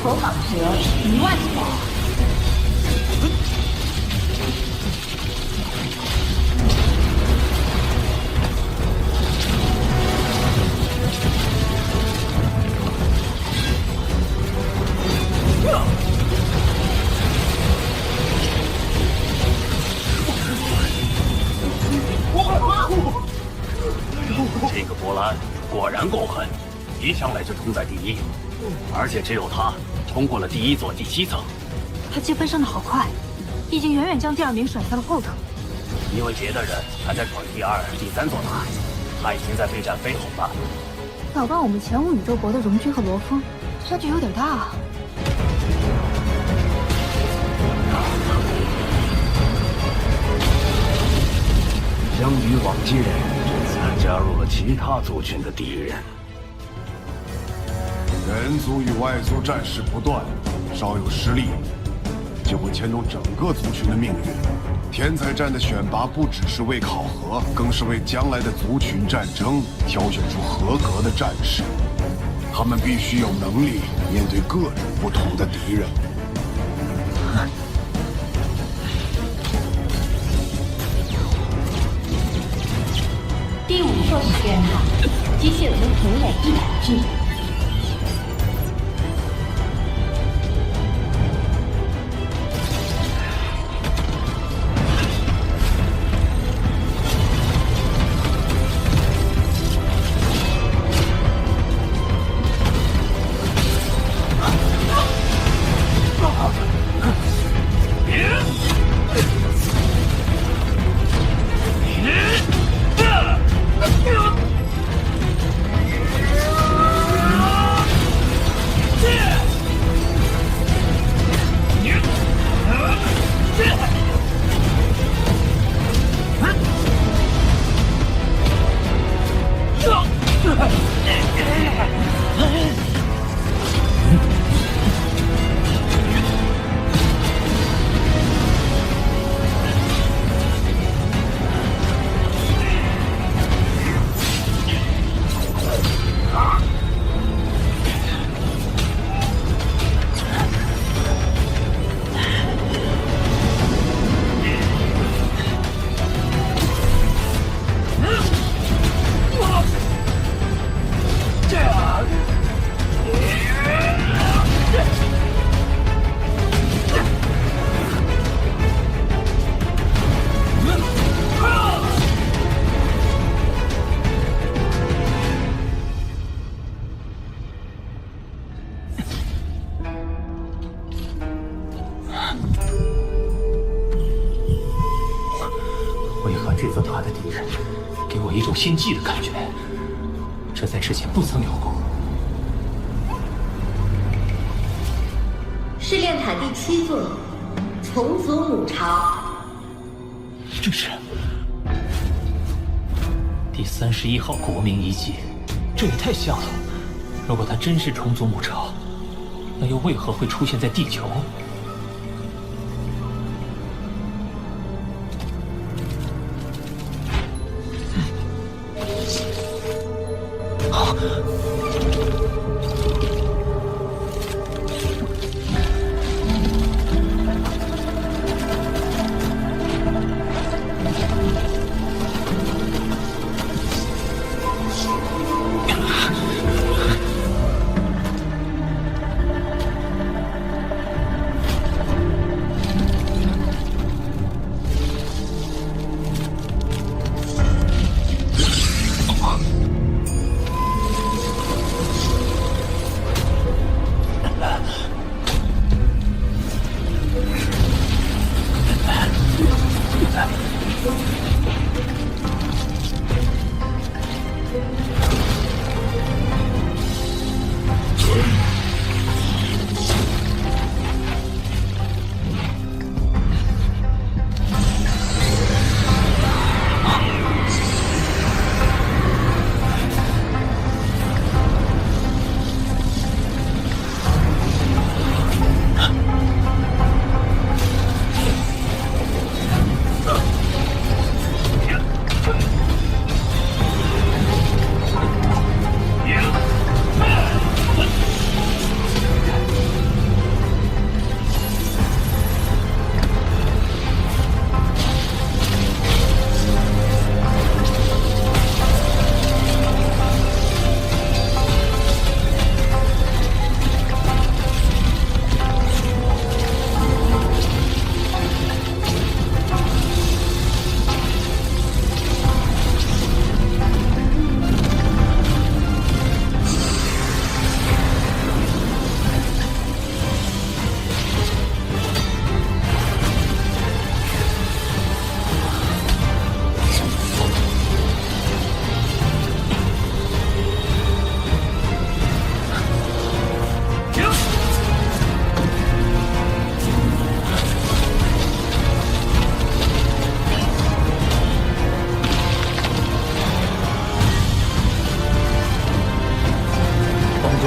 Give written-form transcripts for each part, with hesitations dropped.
头蟒蛇10000条。这个波兰果然够狠，一上来就冲在第一，而且只有他冲过了第一座第7层。他积分升得好快，已经远远将第2名甩在了后头。因为别的人还在闯第2、第3座塔，他已经在备战飞鸿了。老关我们前5宇宙国的荣军和罗峰，差距有点大啊。相比往届，这次还加入了其他族群的敌人。人族与外族战事不断，稍有失利，就会牵动整个族群的命运。天才战的选拔不只是为考核，更是为将来的族群战争挑选出合格的战士。他们必须有能力面对各种不同的敌人。第5硕士电塔，机械族同垒100具。为何这座塔的敌人给我一种心悸的感觉？这在之前不曾有过。试炼塔第7座，重组母巢。这是第31号国民遗迹，这也太像了。如果它真是重组母巢，那又为何会出现在地球？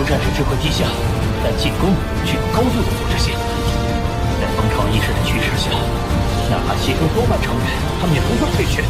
战士智慧低下，但进攻具有高度的组织性。在蜂巢意识的驱使下，哪怕牺牲多半成员，他们也不会退却。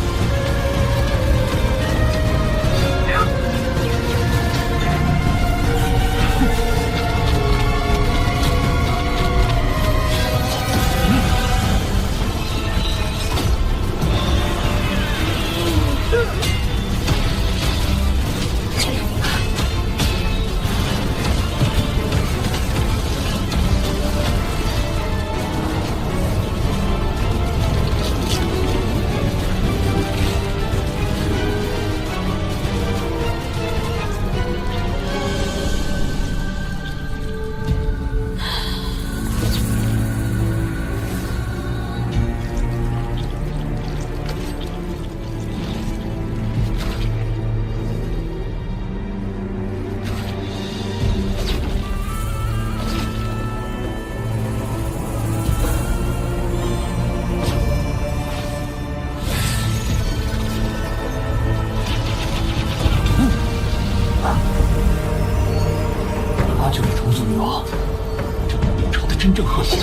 真正核心。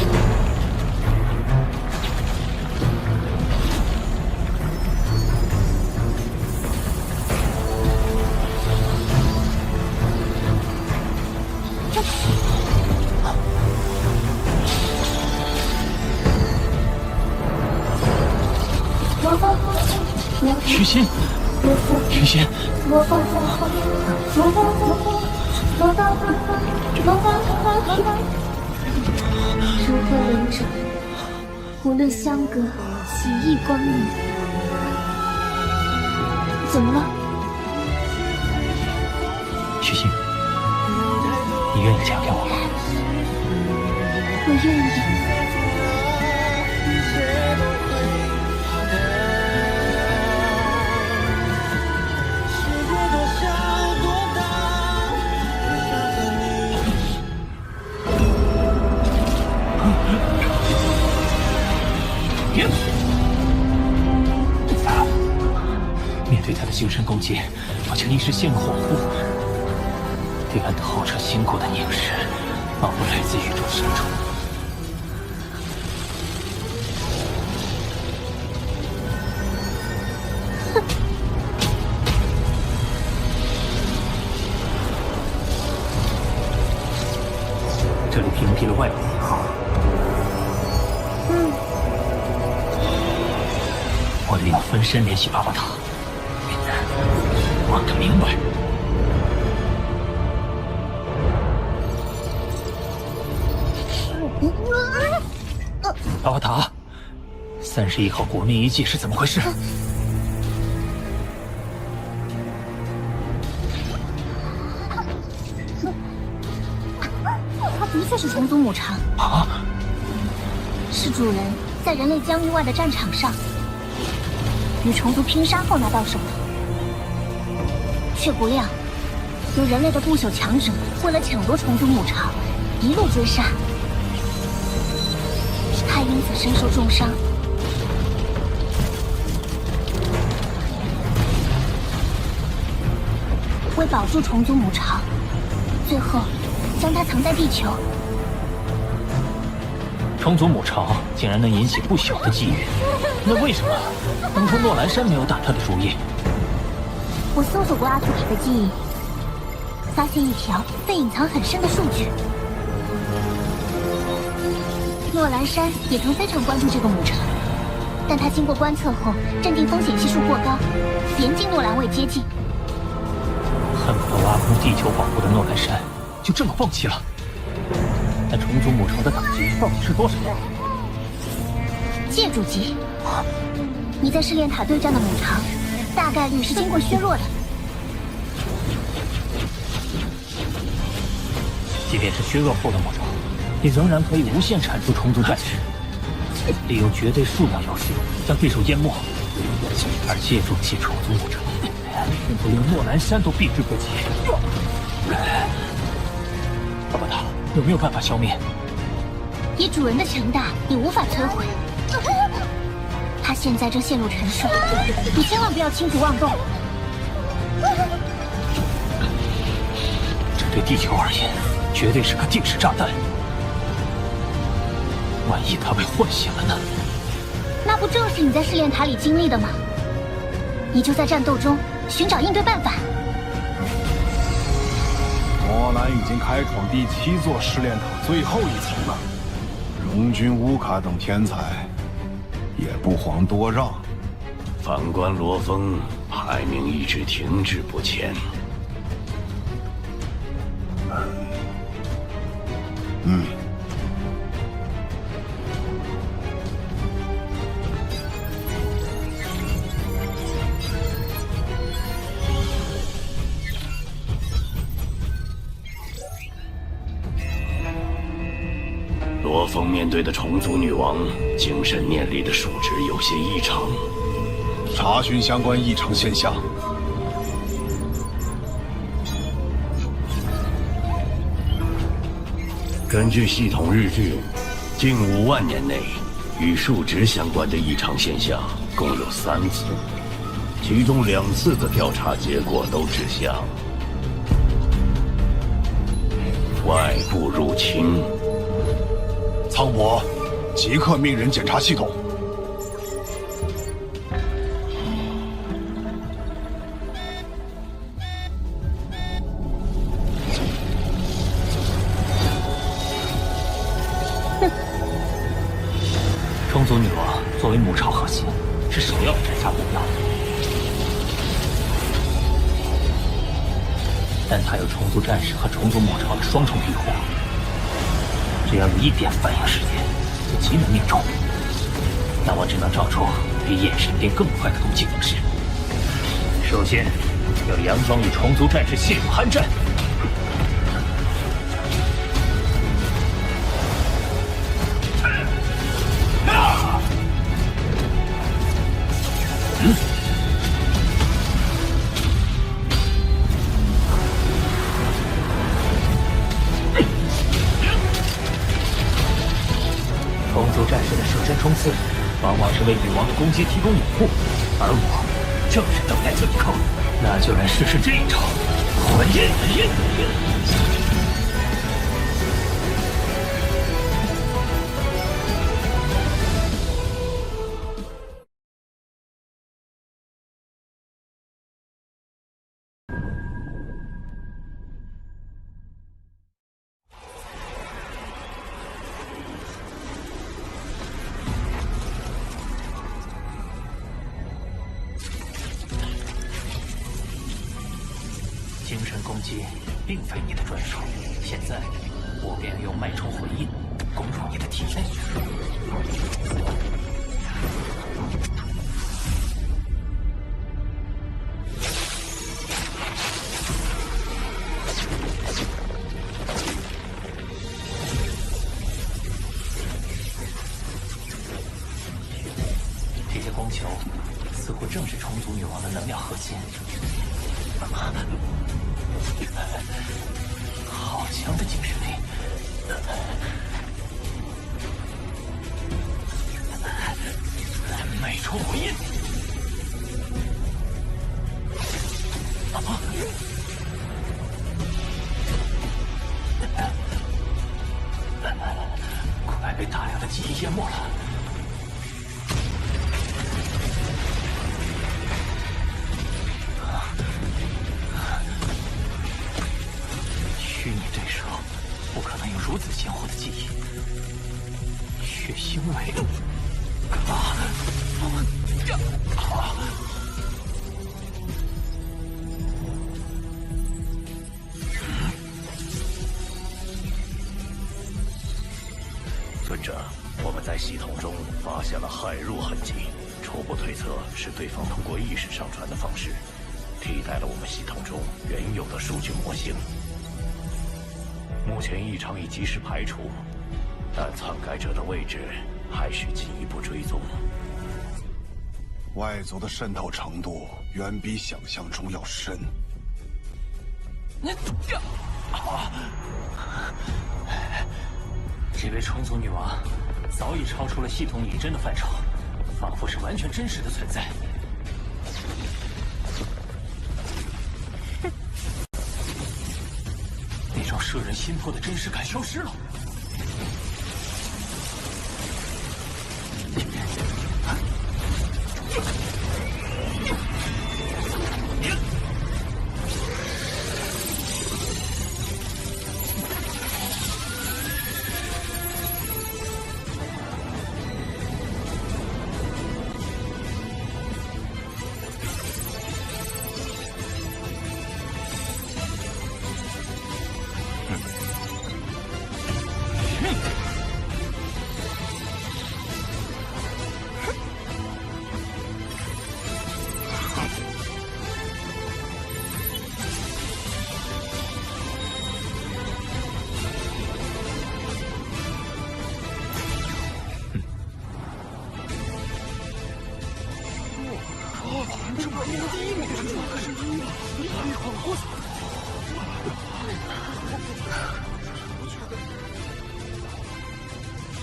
许仙，许仙，如何忍者，无论相隔几亿光年。怎么了？许仙，你愿意嫁给我吗？我愿意。面对他的精神攻击，我竟一时陷入恍惚。对岸的号彻心骨的凝视，仿佛来自宇宙深处。这里屏蔽了外部信号。我得用分身联系巴巴塔，我让他明白。巴巴塔，31号国民遗迹是怎么回事？他的确是虫族母长啊！是主人在人类疆域外的战场上与虫族拼杀后拿到手的，却不料由人类的不朽强者为了抢夺虫族母巢，一路追杀，他因此身受重伤。为保住虫族母巢，最后将它藏在地球。虫族母巢竟然能引起不朽的觊觎，那为什么当初诺兰山没有打他的主意？我搜索过阿图塔的记忆，发现一条被隐藏很深的数据。诺兰山也曾非常关注这个母巢，但他经过观测后，认定风险系数过高，严禁诺兰卫接近。恨不得挖空地球保护的诺兰山，就这么放弃了。那虫族母巢的等级到底是多少？借助级。你在试炼塔对战的母巢，大概率是经过削弱的。即便是削弱后的母巢，也仍然可以无限产出虫族战士，利用绝对数量优势将对手淹没，而借助其虫族母巢，甚至连诺兰山都避之不及。巴巴塔有没有办法消灭？以主人的强大，也无法摧毁。他现在正陷入沉睡，你千万不要轻举妄动。真对地球而言，绝对是个定时炸弹。万一他被唤醒了呢？那不正是你在试炼塔里经历的吗？你就在战斗中寻找应对办法。魔兰已经开创第7座试炼塔最后一层了，荣军、乌卡等天才也不遑多让。反观罗峰，排名一直停滞不前。罗峰面对的虫族女王精神念力的数值有些异常，查询相关异常现象。根据系统日志，近5万年内与数值相关的异常现象共有3次，其中2次的调查结果都指向外部入侵。苍伯，即刻命人检查系统。虫族女王作为母巢核心，是首要的斩杀目标，但她有虫族战士和虫族母巢的双重庇护，只要有一点反应时间，就极能命中。那我只能找出比眼神电更快的攻击方式。首先，要佯装与虫族战士系统酣战。虫族战士的舍身冲刺，往往是为女王的攻击提供掩护，而我正是等待这一刻。那就来试试这一招，火焰。精神攻击并非你的专属，现在我便用脉冲回音攻入你的体内。这些光球似乎正是虫族女王的能量核心。好强的精神力！脉冲回音！快被大量的记忆淹没了。虚拟对手不可能有如此鲜活的记忆，却因为尊者，我们在系统中发现了骇入痕迹，初步推测是对方通过意识上传的方式，替代了我们系统中原有的数据模型。目前异常已及时排除，但篡改者的位置还需进一步追踪。外族的渗透程度远比想象中要深。这位虫族女王早已超出了系统拟真的范畴，仿佛是完全真实的存在。摄人心魄的真实感消失了。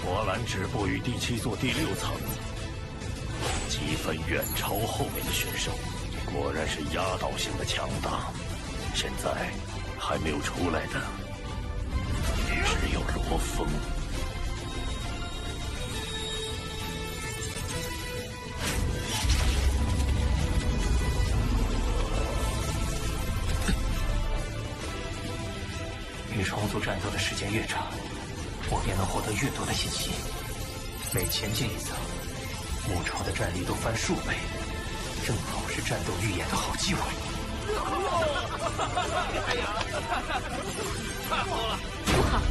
波兰止步于第7座第6层，积分远超后面的选手，果然是压倒性的强大。现在还没有出来的只有罗峰。与虫族战斗的时间越长，我便能获得越多的信息。每前进一层，母巢的战力都翻数倍，正好是战斗预演的好机会。不好，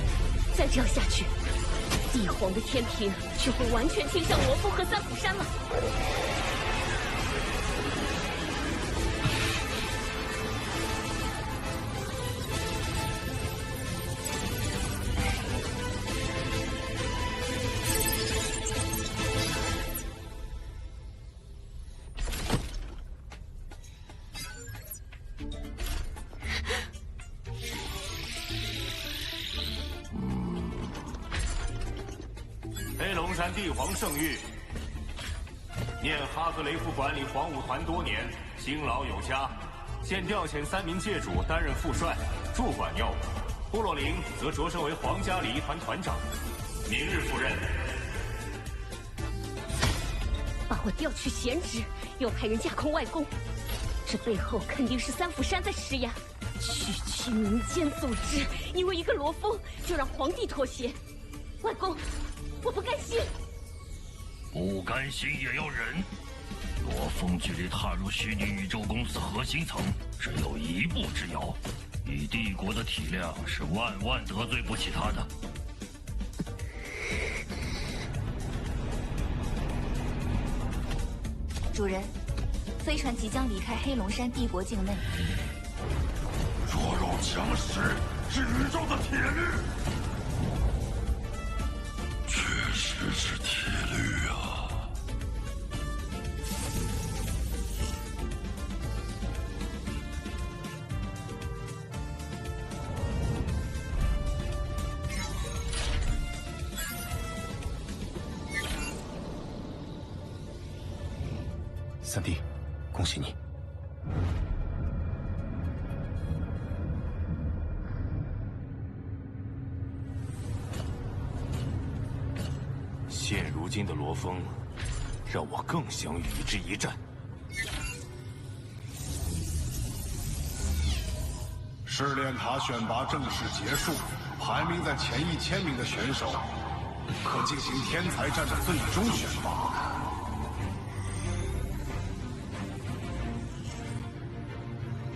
再这样下去，帝皇的天平就会完全倾向罗峰和三府山了。黑龙山帝皇圣谕：念哈格雷夫管理皇武团多年，辛劳有加，现调遣3名界主担任副帅，驻管要务。部落灵则擢升为皇家礼仪团团长，明日赴任。把我调去闲职，又派人架空外公，这背后肯定是三府山在施压。区民间组织，因为一个罗峰就让皇帝妥协。外公，我不甘心。不甘心也要忍。罗峰距离踏入虚拟宇宙公司核心层只有一步之遥，以帝国的体量是万万得罪不起他的。主人，飞船即将离开黑龙山帝国境内。弱肉强食是宇宙的铁律，确实是铁律啊！三弟，恭喜你！现如今的罗峰，让我更想与之一战。试炼塔选拔正式结束，排名在前1000名的选手可进行天才战的最终选拔。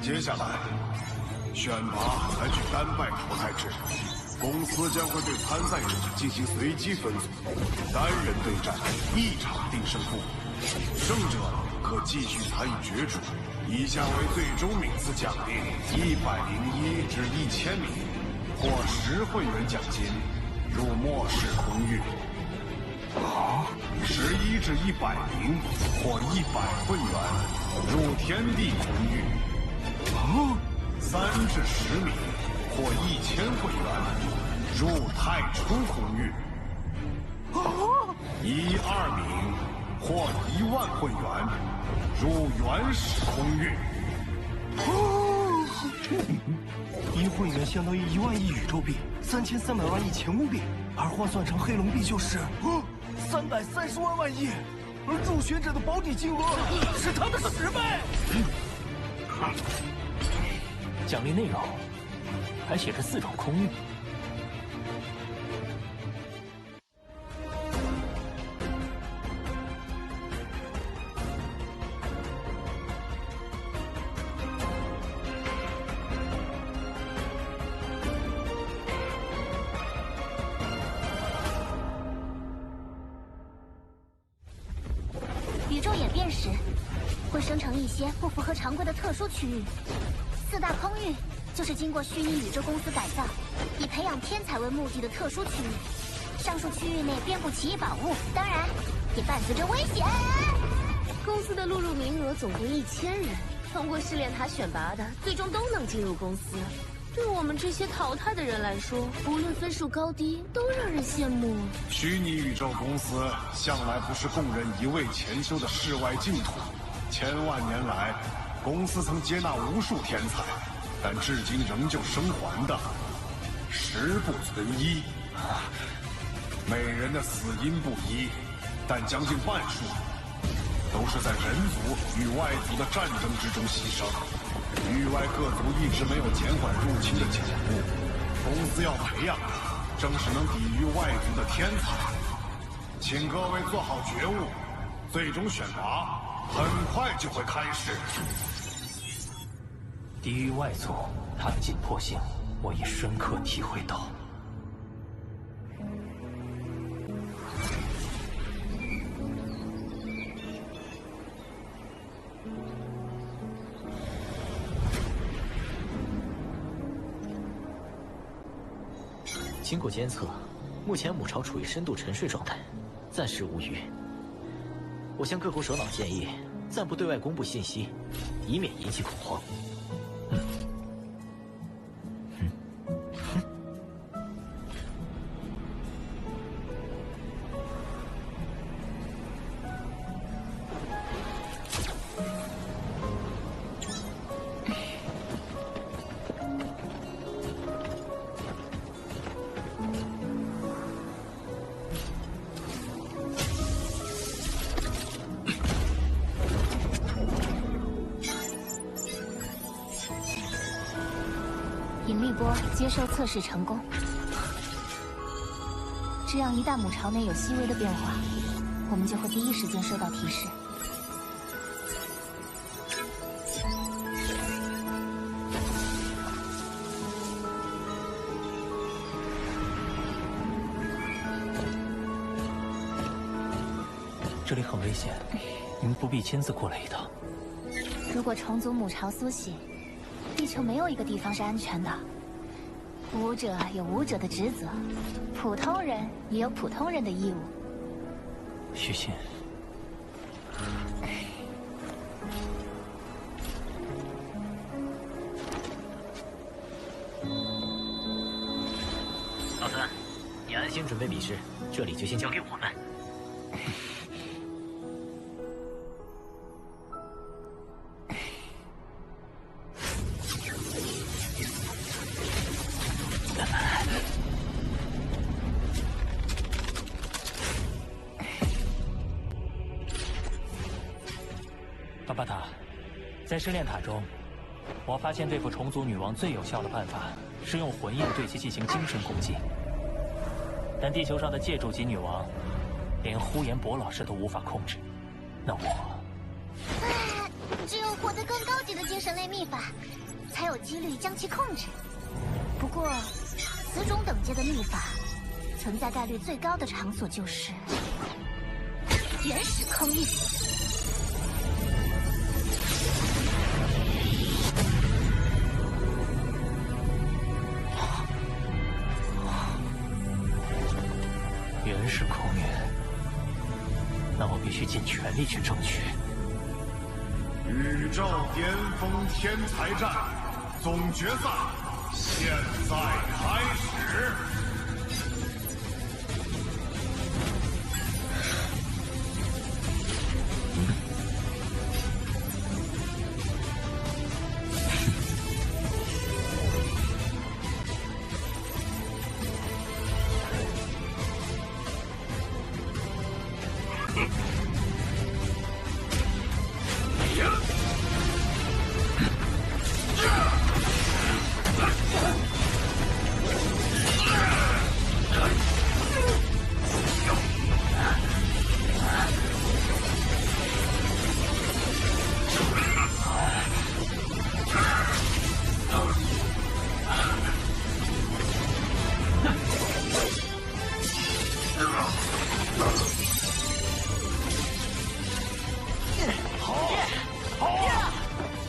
接下来，选拔采取单败淘汰制，公司将会对参赛者进行随机分组，单人对战，1场定胜负，胜者可继续参与角逐。以下为最终名次奖励：101至1000名，或10会员奖金，入末世空域；11至100名，或100会员，入天地空域；3至10名，或1000会员，入太初空域；12名，或10000会员，入原始空域一混元相当于1万亿宇宙币，3300万亿乾坤币，而换算成黑龙币就是330万亿，而入选者的保底金额是他的10倍。奖励内容还写着4种空域。宇宙演变时，会生成一些不符合常规的特殊区域。4大空域就是经过虚拟宇宙公司改造，以培养天才为目的的特殊区域。上述区域内遍布奇异宝物，当然也伴随着危险。公司的录入名额总共1000人，通过试炼塔选拔的，最终都能进入公司。对我们这些淘汰的人来说，无论分数高低，都让人羡慕。虚拟宇宙公司向来不是供人一味潜修的世外净土，千万年来，公司曾接纳无数天才，但至今仍旧生还的10不存1。每人的死因不一，但将近半数都是在人族与外族的战争之中牺牲。域外各族一直没有减缓入侵的脚步，公司要培养的正是能抵御外族的天才。请各位做好觉悟，最终选拔很快就会开始。抵御外族，它的紧迫性，我已深刻体会到。经过监测，目前母巢处于深度沉睡状态，暂时无虞。我向各国首脑建议，暂不对外公布信息，以免引起恐慌。引力波接收测试成功，这样一旦母巢内有细微的变化，我们就会第一时间收到提示。这里很危险，你们不必亲自过来一趟。如果重组母巢苏醒，地球没有一个地方是安全的。武者有武者的职责，普通人也有普通人的义务。许沁，老三，你安心准备比试，这里就先交给我们。巴巴塔，在试炼塔中，我发现对付虫族女王最有效的办法是用魂印对其进行精神攻击。但地球上的借助级女王，连呼延博老师都无法控制，那我……只有获得更高级的精神类秘法，才有几率将其控制。不过，此种等阶的秘法，存在概率最高的场所就是原始空域。原始空域，那我必须尽全力去争取。宇宙巅峰天才战总决赛现在开始。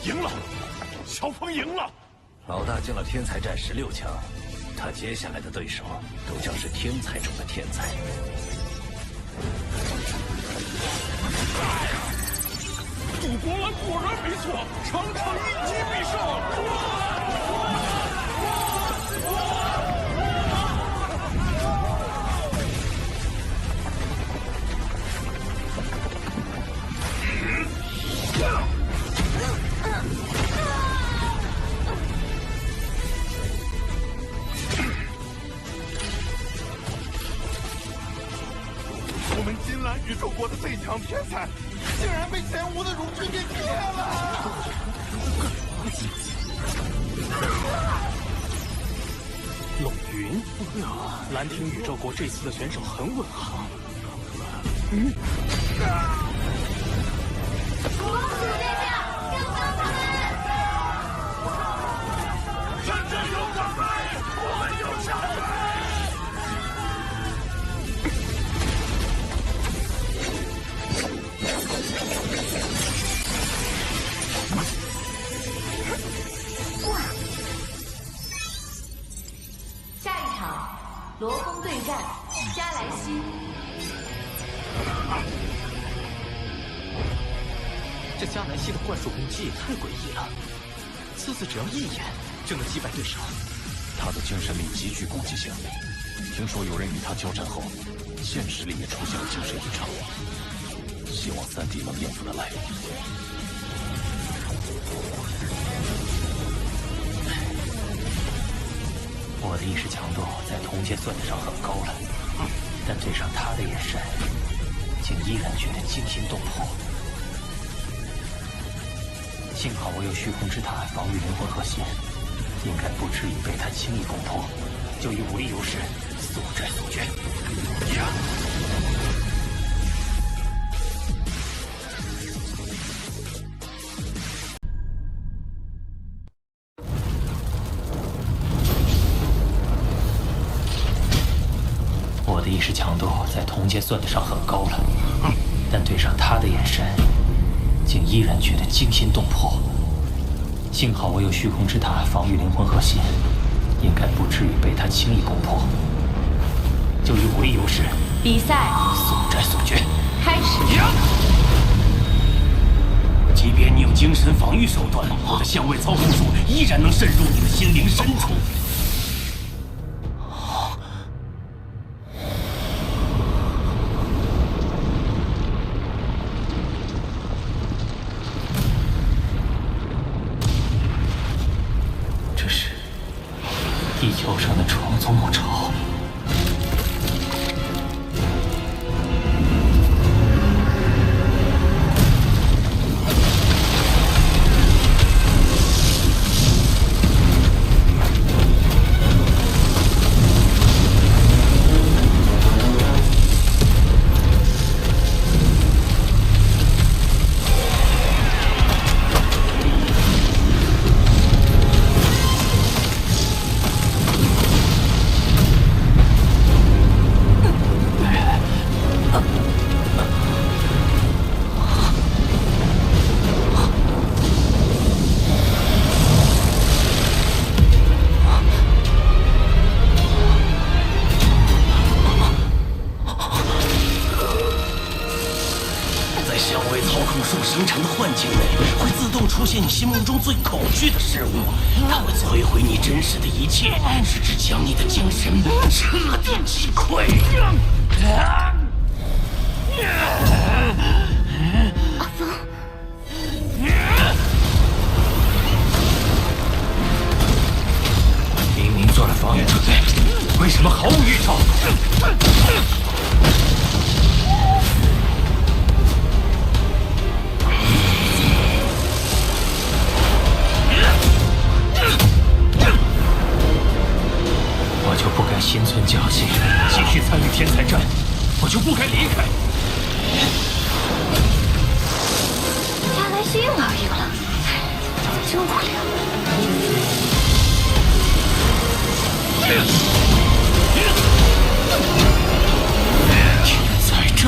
赢了，萧峰赢了。老大进了天才战16强，他接下来的对手都将是天才中的天才。赌博蓝果然没错，场场一击必胜。我们金兰宇宙国的最强天才，竟然被前无的荣之给灭了！冷云，蓝庭宇宙国这次的选手很稳行。战争有准备，我们有下水。下一场，罗峰对战加莱西。这加莱西的幻术攻击也太诡异了，次次只要一眼就能击败对手。他的精神力极具攻击性，听说有人与他交战后，现实里也出现了精神异常。希望3弟能应付得来。我的意识强度在同阶算得上很高了，但对上他的眼神，竟依然觉得惊心动魄。幸好我有虚空之塔防御灵魂核心，应该不至于被他轻易攻破。就以武力优势，速战速决。我的意识强度在同阶算得上很高了，但对上他的眼神，竟依然觉得惊心动魄。幸好我有虚空之塔防御灵魂核心，应该不至于被他轻易攻破。就以武力优势，比赛速战速决，开始。即便你有精神防御手段，我的相位操控术依然能渗入你的心灵深处。这是地球上的虫族母巢。生成的幻境内，会自动出现你心目中最恐惧的事物，它会摧毁你真实的一切，直至将你的精神彻底击溃。阿峰，明明做了防御准备，为什么毫无预兆？我就不该心存侥幸，继续参与天才战，我就不该离开。加莱西又要赢了，真无聊。天才战。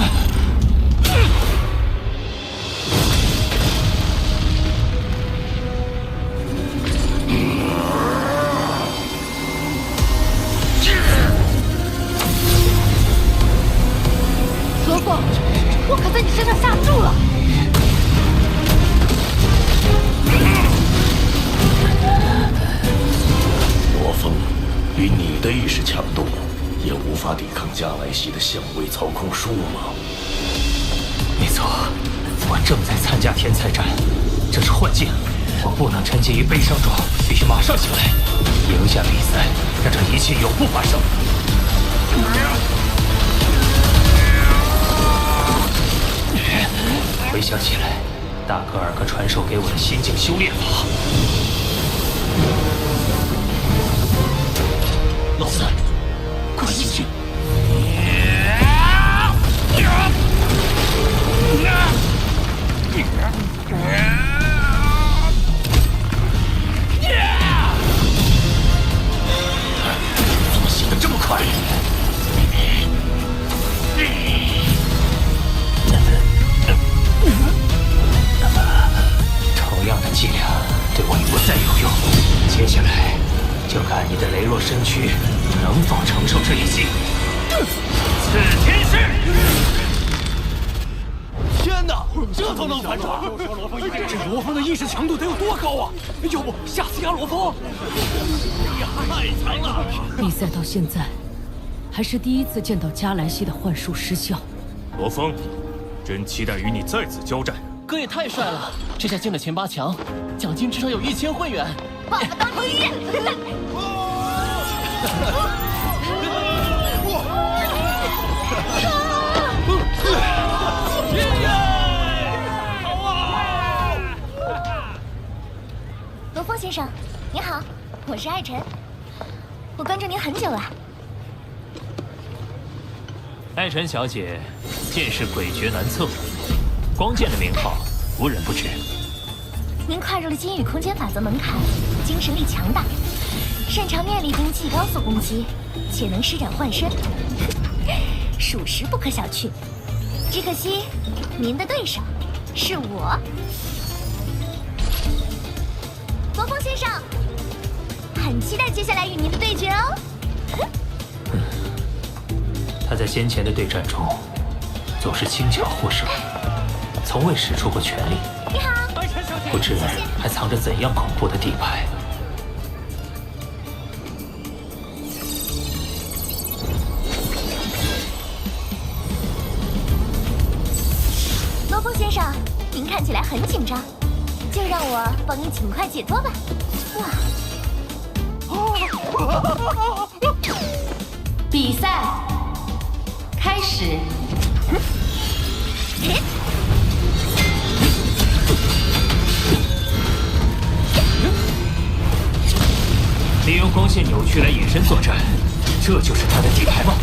的意识强度也无法抵抗加莱西的相位操控术吗？没错，我正在参加天才战，这是幻境，我不能沉浸于悲伤中，必须马上醒来，赢下比赛，让这一切永不发生。回想起来，大格尔克传授给我的心境修炼法。老三，快进去！怎么醒得这么快？同样的伎俩对我已不再有用，接下来就看你的羸弱身躯能否承受这一击。刺天式！天哪，这都能反转！这罗峰的意识强度得有多高啊？要不下次压罗峰？太强了！比赛到现在，还是第一次见到加莱西的幻术失效。罗峰，真期待与你再次交战。哥也太帅了，这下进了前8强，奖金至少有1000会员。爸爸当第一！罗峰先生，你好，我是艾辰，我关注您很久了。艾辰小姐，剑势诡谲难测，光剑的名号无人不知。您跨入了金羽空间法则门槛，精神力强大，擅长面力兵器高速攻击，且能施展幻身，属实不可小觑。只可惜，您的对手是我。罗峰先生，很期待接下来与您的对决哦。他在先前的对战中总是轻巧获胜，从未使出过全力。你好，不知还藏着怎样恐怖的底牌。罗峰先生，您看起来很紧张，就让我帮你尽快解脱吧。哇！比赛开始。利用光线扭曲来隐身作战，这就是他的底牌吗？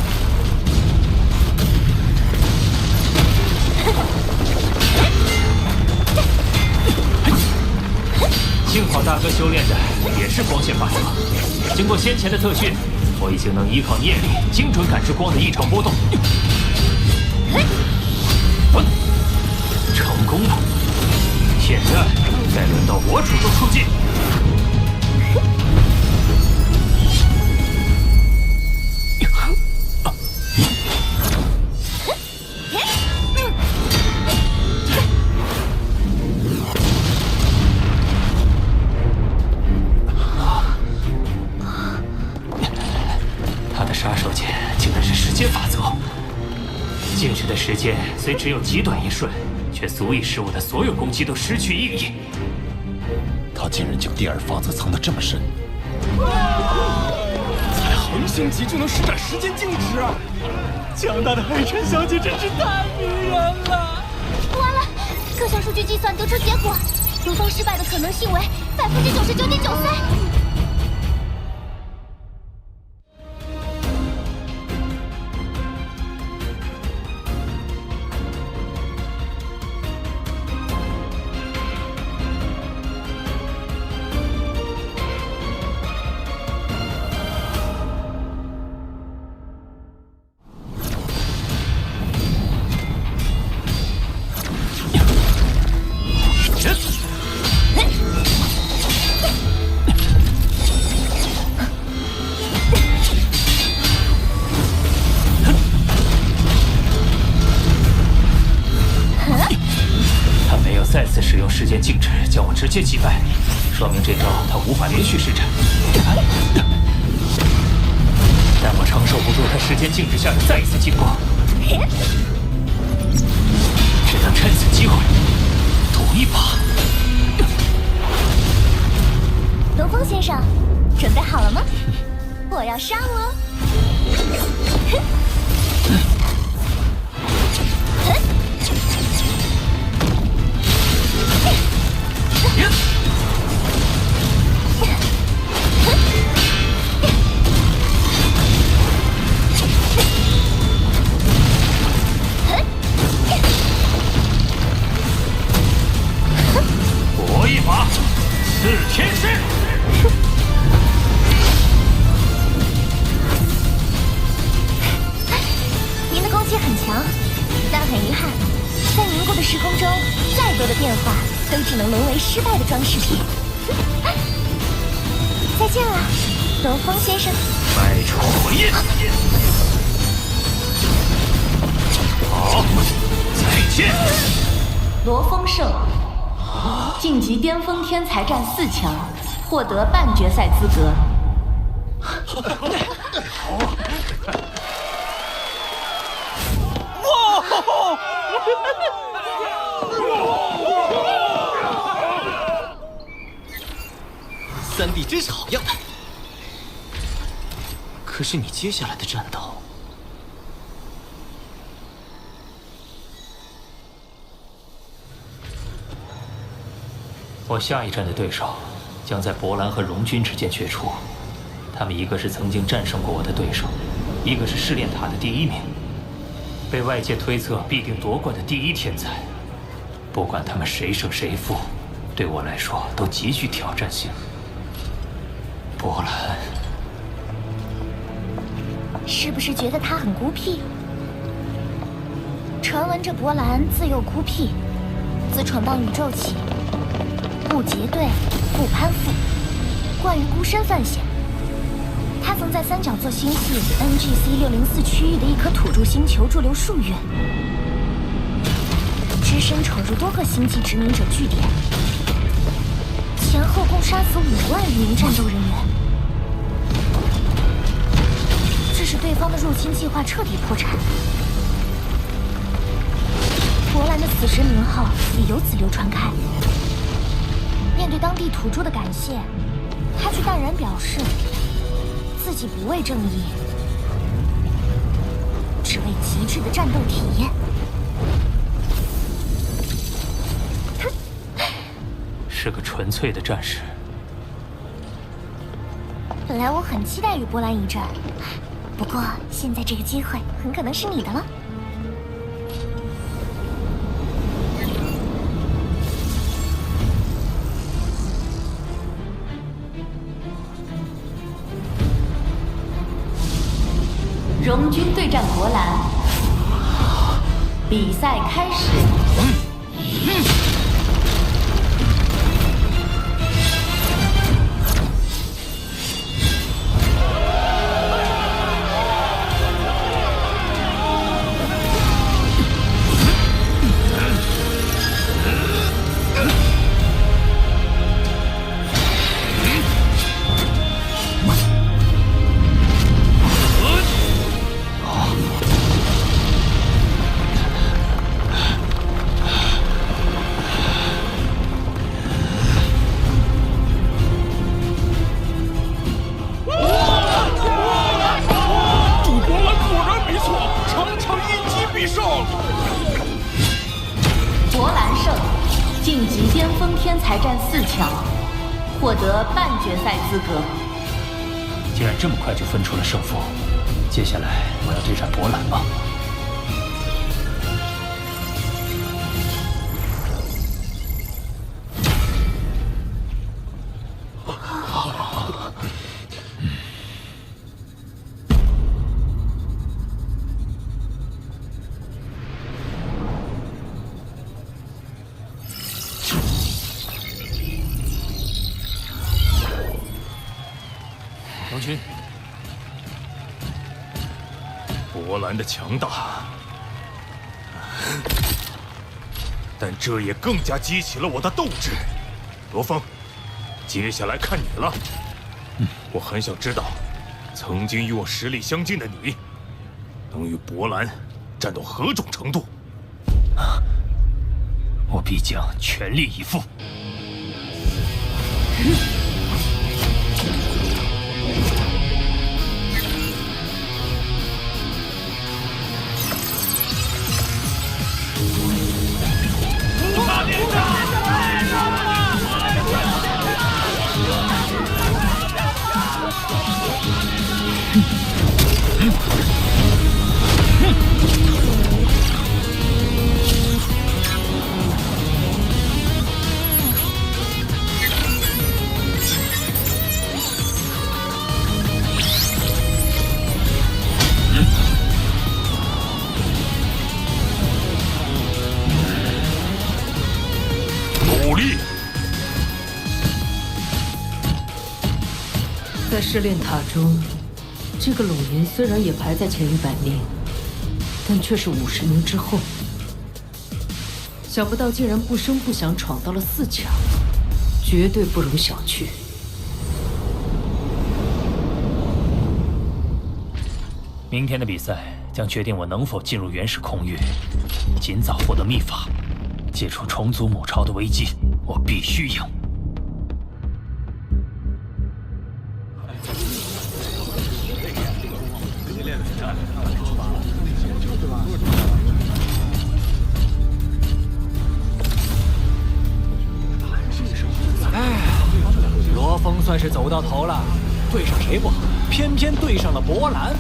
幸好大哥修炼的也是光线法则，经过先前的特训，我已经能依靠念力精准感知光的异常波动。成功了！现在该轮到我主动出击。他的杀手锏竟然是时间法则。静止的时间虽只有极短一瞬，却足以使我的所有攻击都失去意义。他竟然将第二法则藏得这么深，才恒星级就能施展时间静止，强大的海晨小姐真是太迷人了！完了，各项数据计算得出结果，罗峰失败的可能性为99.93%。再次使用时间静止将我直接击败，说明这招他无法连续施展。但我承受不住他时间静止下的再一次进攻，只能趁此机会赌一把。龙峰先生，准备好了吗？我要上了。搏一把，四天师。您的攻击很强，但很遗憾，在凝固的时空中，再多的变化都只能沦为失败的装饰品。再见了，龙峰先生。迈出火焰。好，再见。罗丰胜，晋级巅峰天才战4强，获得半决赛资格。三弟真是好样的。可是你接下来的战斗，我下一站的对手将在博兰和荣军之间决出。他们一个是曾经战胜过我的对手，一个是试炼塔的第1名，被外界推测必定夺冠的第1天才。不管他们谁胜谁负，对我来说都极具挑战性。博兰，是不是觉得他很孤僻？传闻这博兰自幼孤僻，自闯荡宇宙起，不结队，不攀附，惯于孤身犯险。他曾在三角座星系 NGC604区域的一颗土著星球驻留数月，只身闯入多个星际殖民者据点，前后共杀死5万余名战斗人员。致使对方的入侵计划彻底破产。博兰的死神名号也由此流传开。面对当地土著的感谢，他却淡然表示，自己不为正义，只为极致的战斗体验。是个纯粹的战士。本来我很期待与博兰一战，不过现在这个机会很可能是你的了。荣军对战博兰，比赛开始。博兰胜，晋级巅峰天才战4强，获得半决赛资格。既然这么快就分出了胜负，接下来我要对战博兰吗？将军，博兰的强大，但这也更加激起了我的斗志。罗峰，接下来看你了。我很想知道，曾经与我实力相近的你，能与博兰战到何种程度？我必将全力以赴。努力！在试炼塔中，这个陇银虽然也排在前100名，但却是50名之后。想不到竟然不声不响闯到了4强，绝对不容小觑。明天的比赛将决定我能否进入原始空域，尽早获得秘法，解除虫族母巢的危机。我必须赢！罗峰算是走到头了，对上谁不好，偏偏对上了博兰。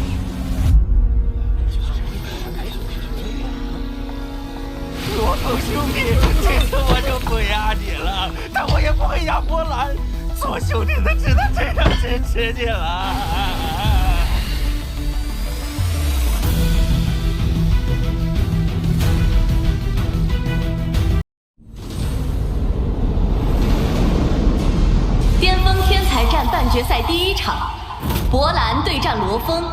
罗峰兄弟，这次我就不压你了，但我也不会压波兰。做兄弟的只能这样支持你了。巅峰天才战半决赛第1场，博兰对战罗峰。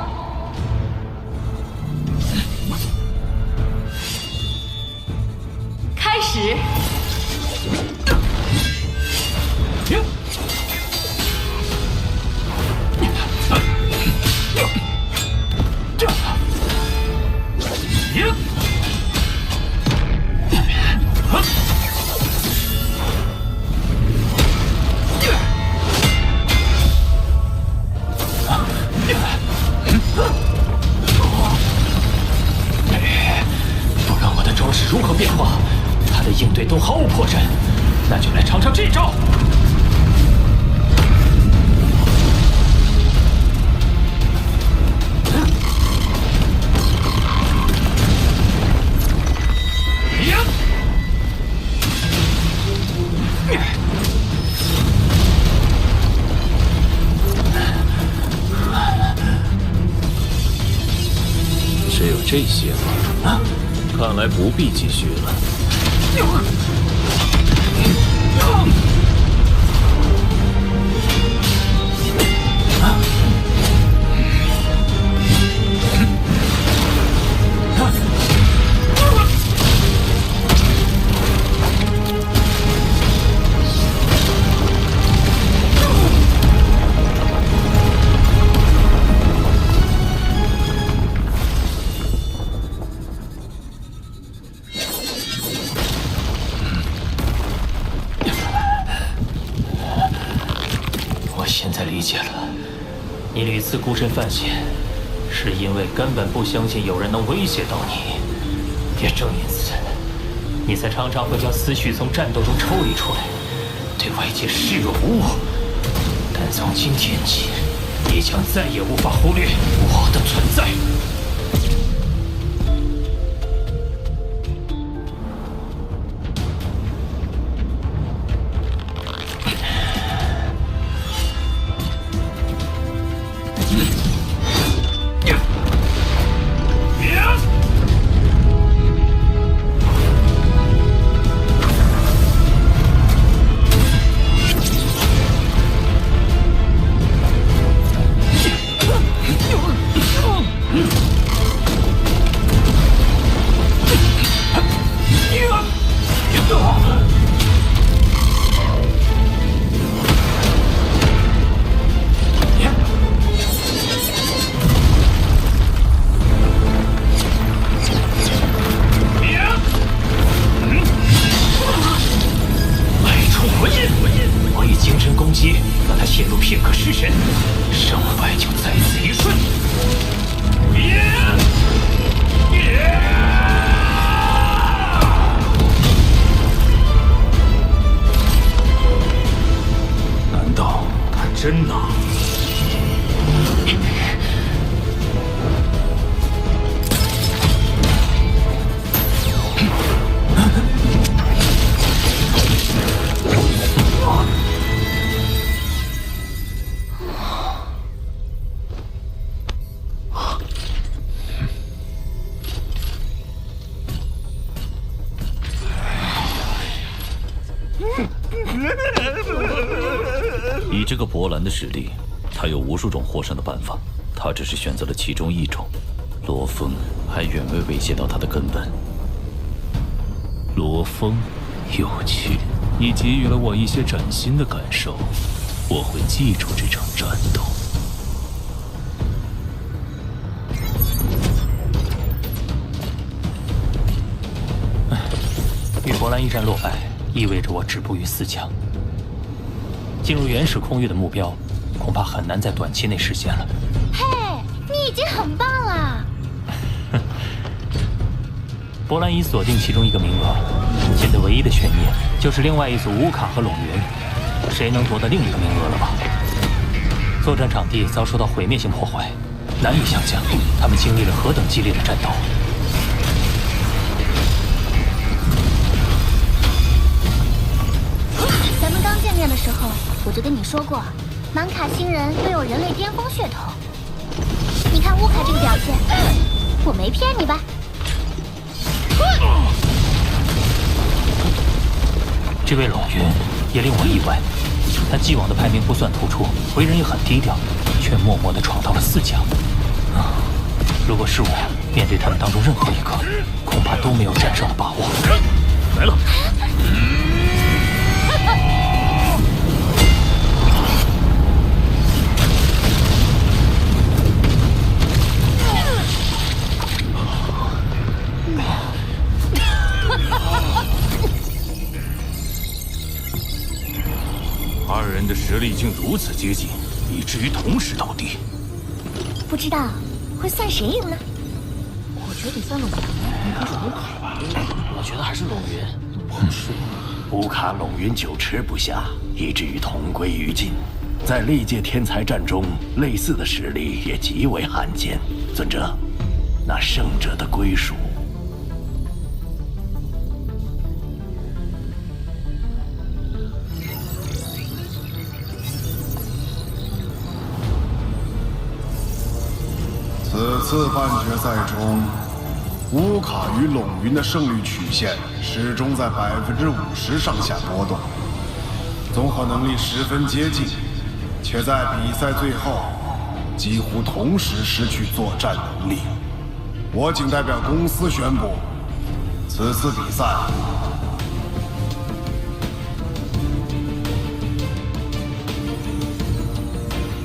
开始。不论我的招式如何变化，他的应对都毫无破绽，那就来尝尝这招。只有这些吗？看来不必继续了。现在理解了，你屡次孤身犯险，是因为根本不相信有人能威胁到你。也正因此，你才常常会将思绪从战斗中抽离出来，对外界视若无物。但从今天起，你将再也无法忽略我的存在。让他陷入片刻失神，胜败就在此一瞬。难道他真拿？以这个博兰的实力，他有无数种获胜的办法，他只是选择了其中一种。罗峰还远未威胁到他的根本。罗峰，有趣，你给予了我一些崭新的感受，我会记住这场战斗。与博兰一战落败，意味着我止步于4强。进入原始空域的目标，恐怕很难在短期内实现了。嘿，你已经很棒了。博兰已锁定其中一个名额，现在唯一的悬念就是另外一组乌卡和陇云，谁能夺得另一个名额了吧？作战场地遭受到毁灭性破坏，难以想象他们经历了何等激烈的战斗。咱们刚见面的时候，我就跟你说过，芒卡星人都有人类巅峰血统。你看乌卡这个表现，我没骗你吧？这位陇云也令我意外，他既往的排名不算突出，为人也很低调，却默默地闯到了4强。如果是我，面对他们当中任何一个，恐怕都没有战胜的把握。来了。二人的实力竟如此接近，以至于同时倒地。不知道会算谁赢呢？我觉得得算陇云，应该是乌卡吧。我觉得还是陇云，不好说。乌卡陇云久持不下，以至于同归于尽。在历届天才战中，类似的实力也极为罕见。尊者，那胜者的归属。此次半决赛中，乌卡与陇云的胜率曲线始终在50%上下波动，综合能力十分接近，且在比赛最后几乎同时失去作战能力。我仅代表公司宣布，此次比赛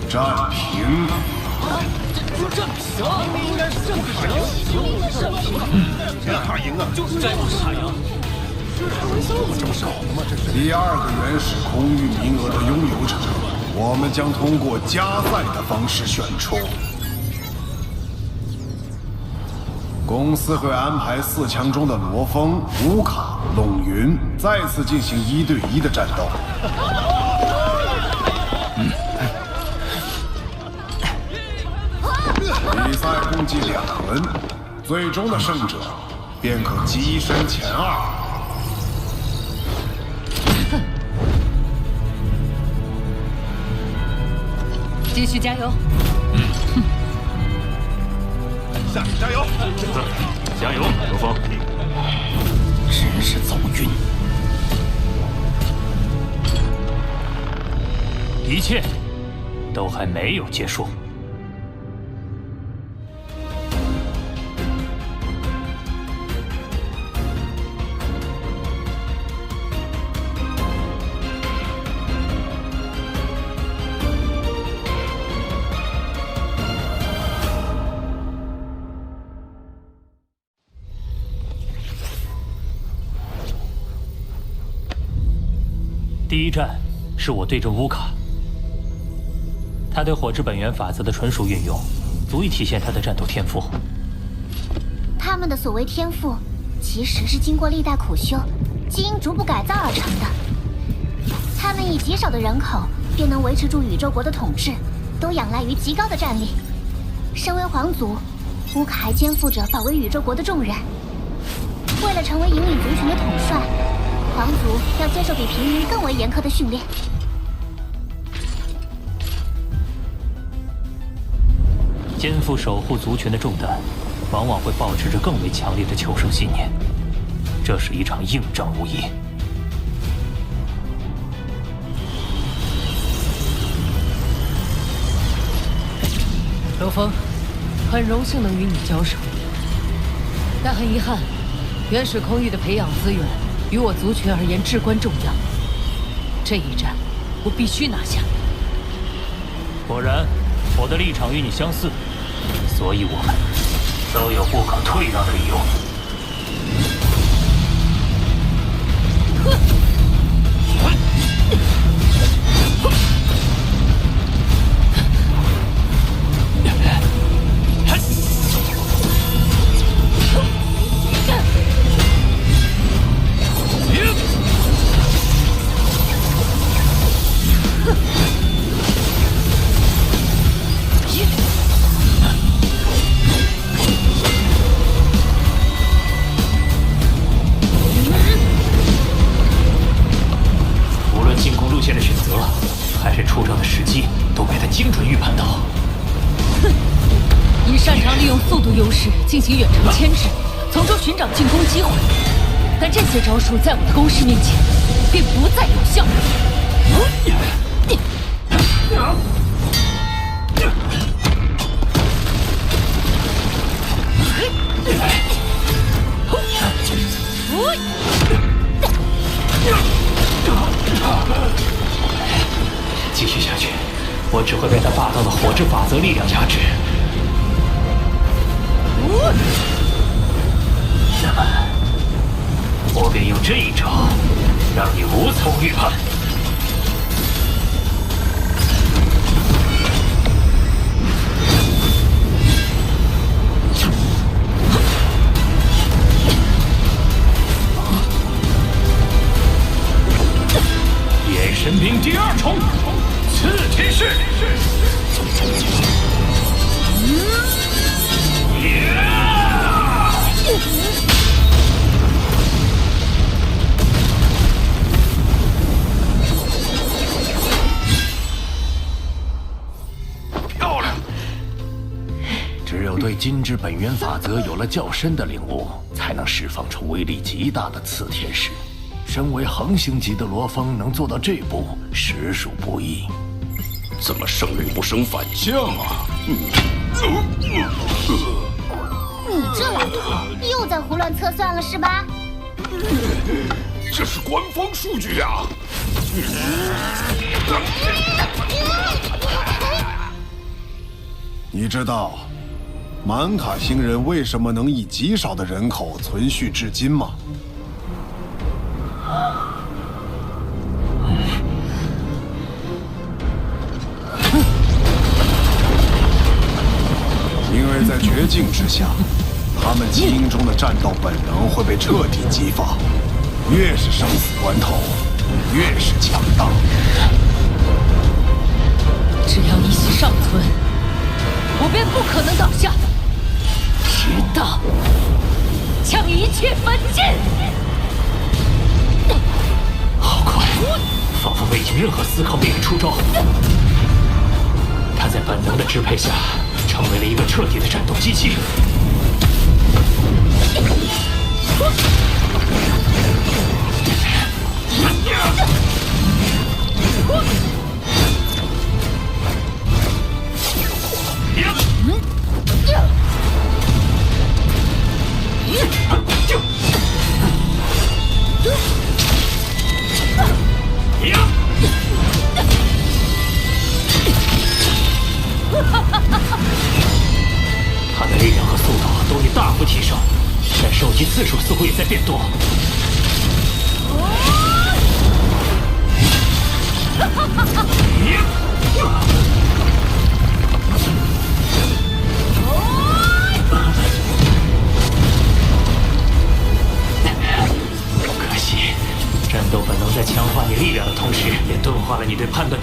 战平。战平，应该是战平。他赢啊，就是这样，他赢。这么少的吗？这是第2个原始空域名额的拥有者，我们将通过加赛的方式选出。公司会安排4强中的罗峰、乌卡、陇云再次进行1对1的战斗。比赛共计2轮，最终的胜者便可跻身前2。继续加油！下去加油！加油，罗峰！真是走运。一切都还没有结束。第1战是我对阵乌卡，他对火之本源法则的纯熟运用，足以体现他的战斗天赋。他们的所谓天赋，其实是经过历代苦修、基因逐步改造而成的。他们以极少的人口便能维持住宇宙国的统治，都仰赖于极高的战力。身为皇族，乌卡还肩负着保卫宇宙国的重任。为了成为引领族群的统帅，皇族要接受比平民更为严苛的训练。肩负守护族群的重担，往往会保持着更为强烈的求生信念。这是一场硬仗无疑。罗峰，很荣幸能与你交手，但很遗憾，原始空域的培养资源于我族群而言至关重要。这一战，我必须拿下。果然，我的立场与你相似，所以我们都有不可退让的理由。进行远程牵制，从中寻找进攻机会。但这些招数在我的攻势面前，便不再有效。继续下去，我只会被他霸道的火之法则力量压制。那么，我便用这一招，让你无从预判。眼神兵第二重，刺天式。漂亮！只有对金之本源法则有了较深的领悟，才能释放出威力极大的刺天使。身为恒星级的罗峰，能做到这步，实属不易。怎么生人不生反将啊？你这老头又在胡乱测算了是吧？这是官方数据呀！你知道满卡星人为什么能以极少的人口存续至今吗？因为在绝境之下，他们基因中的战斗本能会被彻底激发，越是生死关头，越是强大。只要一息尚存，我便不可能倒下，直到将一切焚尽。好快，仿佛未经任何思考便已出招。他在本能的支配下，成为了一个彻底的战斗机器。他的力量和速度都已大幅提升，但受击次数似乎也在变多。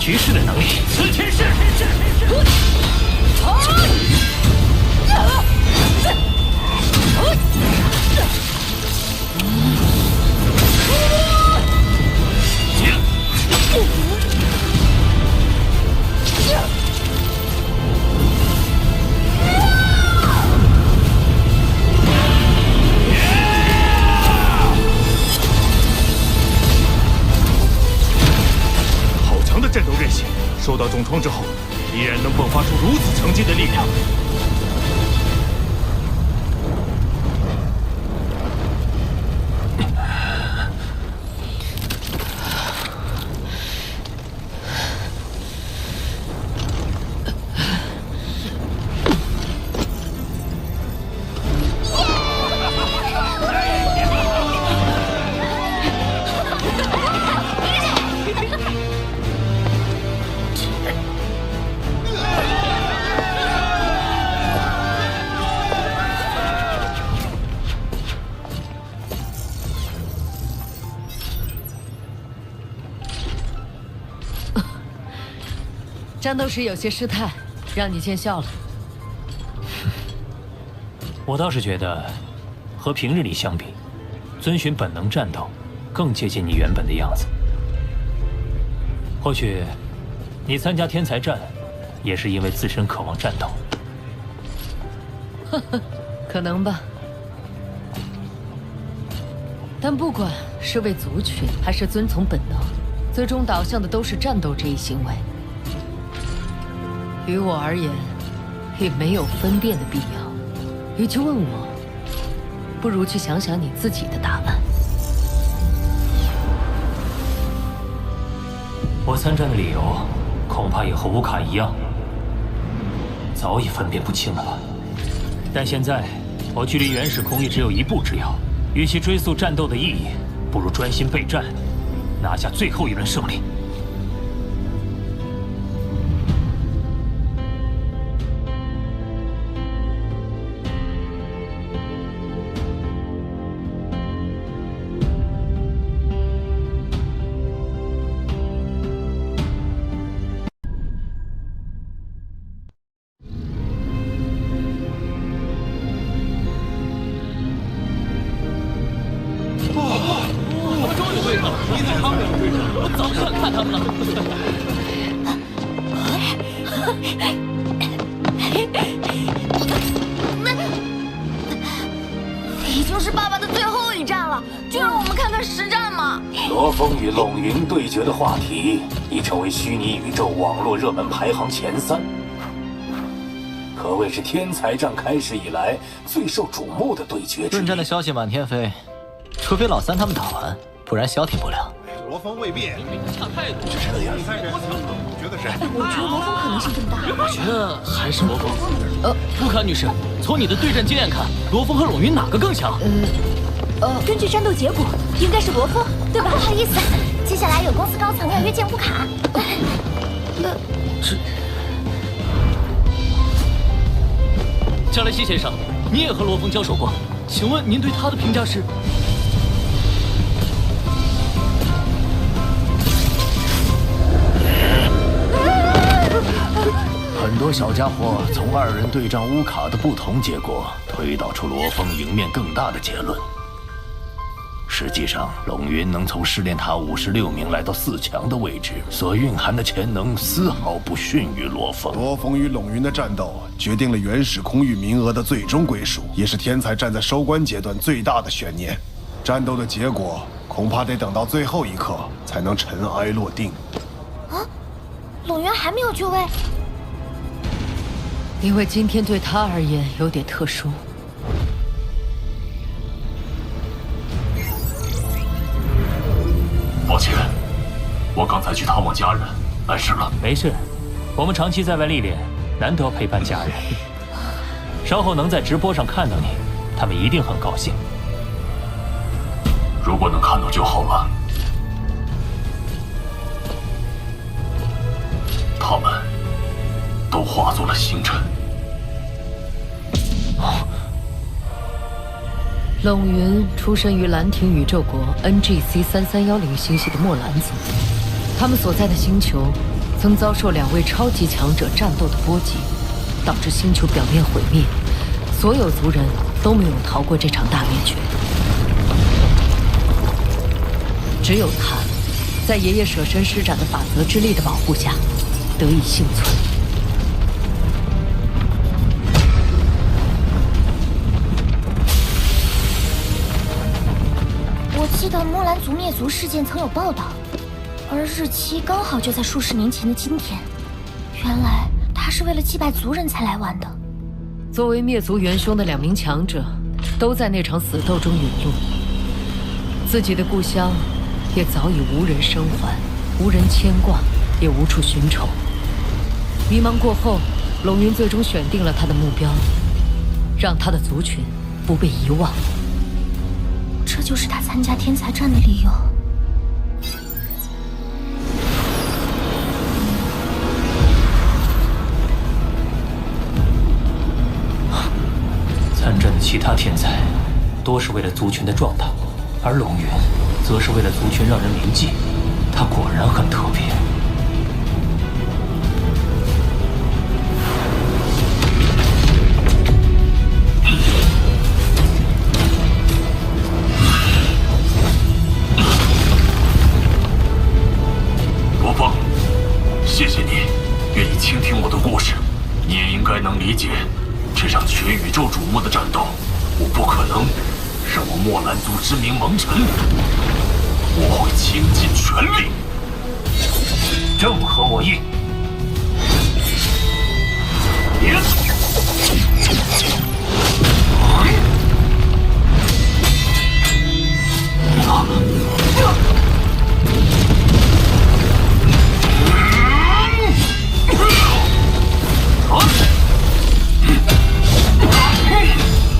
局势的能力。此前是。好强的战斗韧性，受到重创之后，依然能迸发出如此强劲的力量。战斗时有些失态，让你见笑了。我倒是觉得，和平日里相比，遵循本能战斗更接近你原本的样子。或许，你参加天才战，也是因为自身渴望战斗。呵呵，可能吧。但不管是为族群，还是遵从本能，最终导向的都是战斗这一行为。于我而言，也没有分辨的必要。与其问我，不如去想想你自己的答案。我参战的理由，恐怕也和乌卡一样，早已分辨不清了吧？但现在，我距离原始空域只有一步之遥。与其追溯战斗的意义，不如专心备战，拿下最后一轮胜利。已经是爸爸的最后一战了，就让我们看看实战嘛。罗峰与龙云对决的话题已成为虚拟宇宙网络热门排行前3，可谓是天才战开始以来最受瞩目的对决之一。论战的消息满天飞，除非老三他们打完，不然消停不了。罗峰未必，差太多。这是天才人，你觉得谁？我觉得罗峰可能性更大。我觉得还是罗峰。布卡女士，从你的对战经验看，罗峰和龙云哪个更强？根据战斗结果，应该是罗峰，对吧？不好意思，接下来有公司高层要约见乌卡。这，加莱西先生，你也和罗峰交手过，请问您对他的评价是？很多小家伙从2人对战乌卡的不同结果，推导出罗峰赢面更大的结论。实际上，龙云能从试炼塔56名来到4强的位置，所蕴含的潜能丝毫不逊于罗峰。罗峰与龙云的战斗决定了原始空域名额的最终归属，也是天才战在收官阶段最大的悬念。战斗的结果恐怕得等到最后一刻才能尘埃落定。啊，龙云还没有就位。因为今天对他而言有点特殊。抱歉，我刚才去探望家人，碍事了。没事，我们长期在外历练，难得陪伴家人。稍后能在直播上看到你，他们一定很高兴。如果能看到就好了。他们都化作了星辰。冷云出身于兰亭宇宙国 NGC 3310星系的墨兰族，他们所在的星球曾遭受2位超级强者战斗的波及，导致星球表面毁灭，所有族人都没有逃过这场大灭绝。只有他，在爷爷舍身施展的法则之力的保护下，得以幸存。我记得莫兰族灭族事件曾有报道，而日期刚好就在数十年前的今天。原来他是为了祭拜族人才来晚的。作为灭族元凶的2名强者，都在那场死斗中陨落，自己的故乡也早已无人生还，无人牵挂，也无处寻仇。迷茫过后，龙云最终选定了他的目标，让他的族群不被遗忘。这就是他参加天才战的理由。参战的其他天才，多是为了族群的壮大，而龙云，则是为了族群让人铭记。他果然很特别。罗峰，谢谢你愿意倾听我的故事。你也应该能理解，这场全宇宙瞩目的战斗，我不可能让我莫兰族之名蒙尘。我会倾尽全力。正合我意。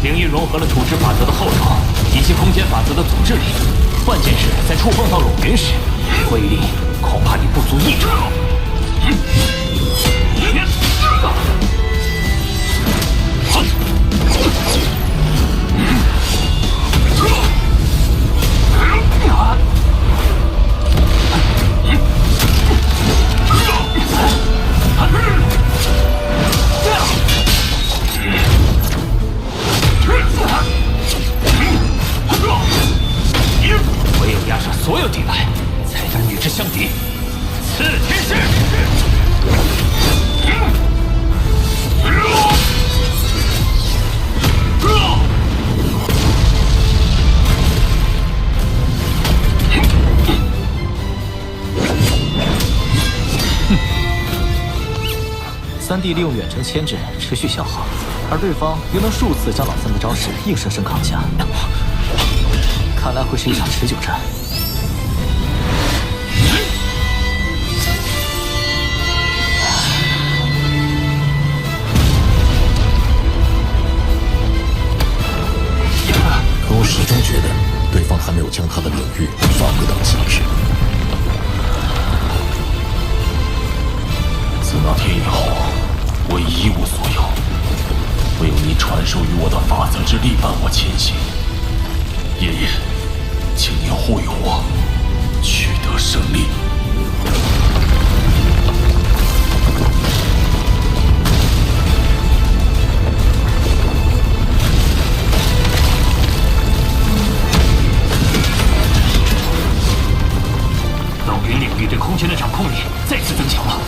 灵域融合了处置法则的后头，以及空间法则的组织力。关键是在触碰到龙云时，威力恐怕你不足一成。唯有压杀所有敌来，才能与之相敌。刺天使！3D 利用远程牵制持续消耗，而对方又能数次将老三的招式硬生生扛下，看来会是一场持久战。可我始终觉得，对方还没有将他的领域发挥到极致。自那天以后，我已一无所有，唯有你传授于我的法则之力伴我前行。爷爷，请您护佑我，取得胜利。冷云领域对空间的掌控力再次增强了。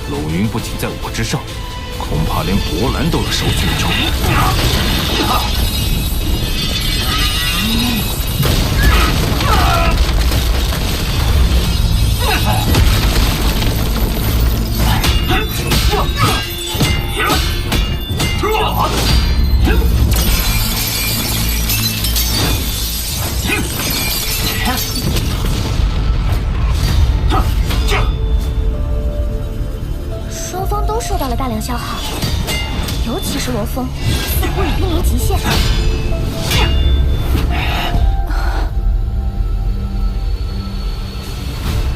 龙云不仅在我之上，恐怕连博兰都要受罪中。双方都受到了大量消耗，尤其是罗峰，似乎已濒临极限。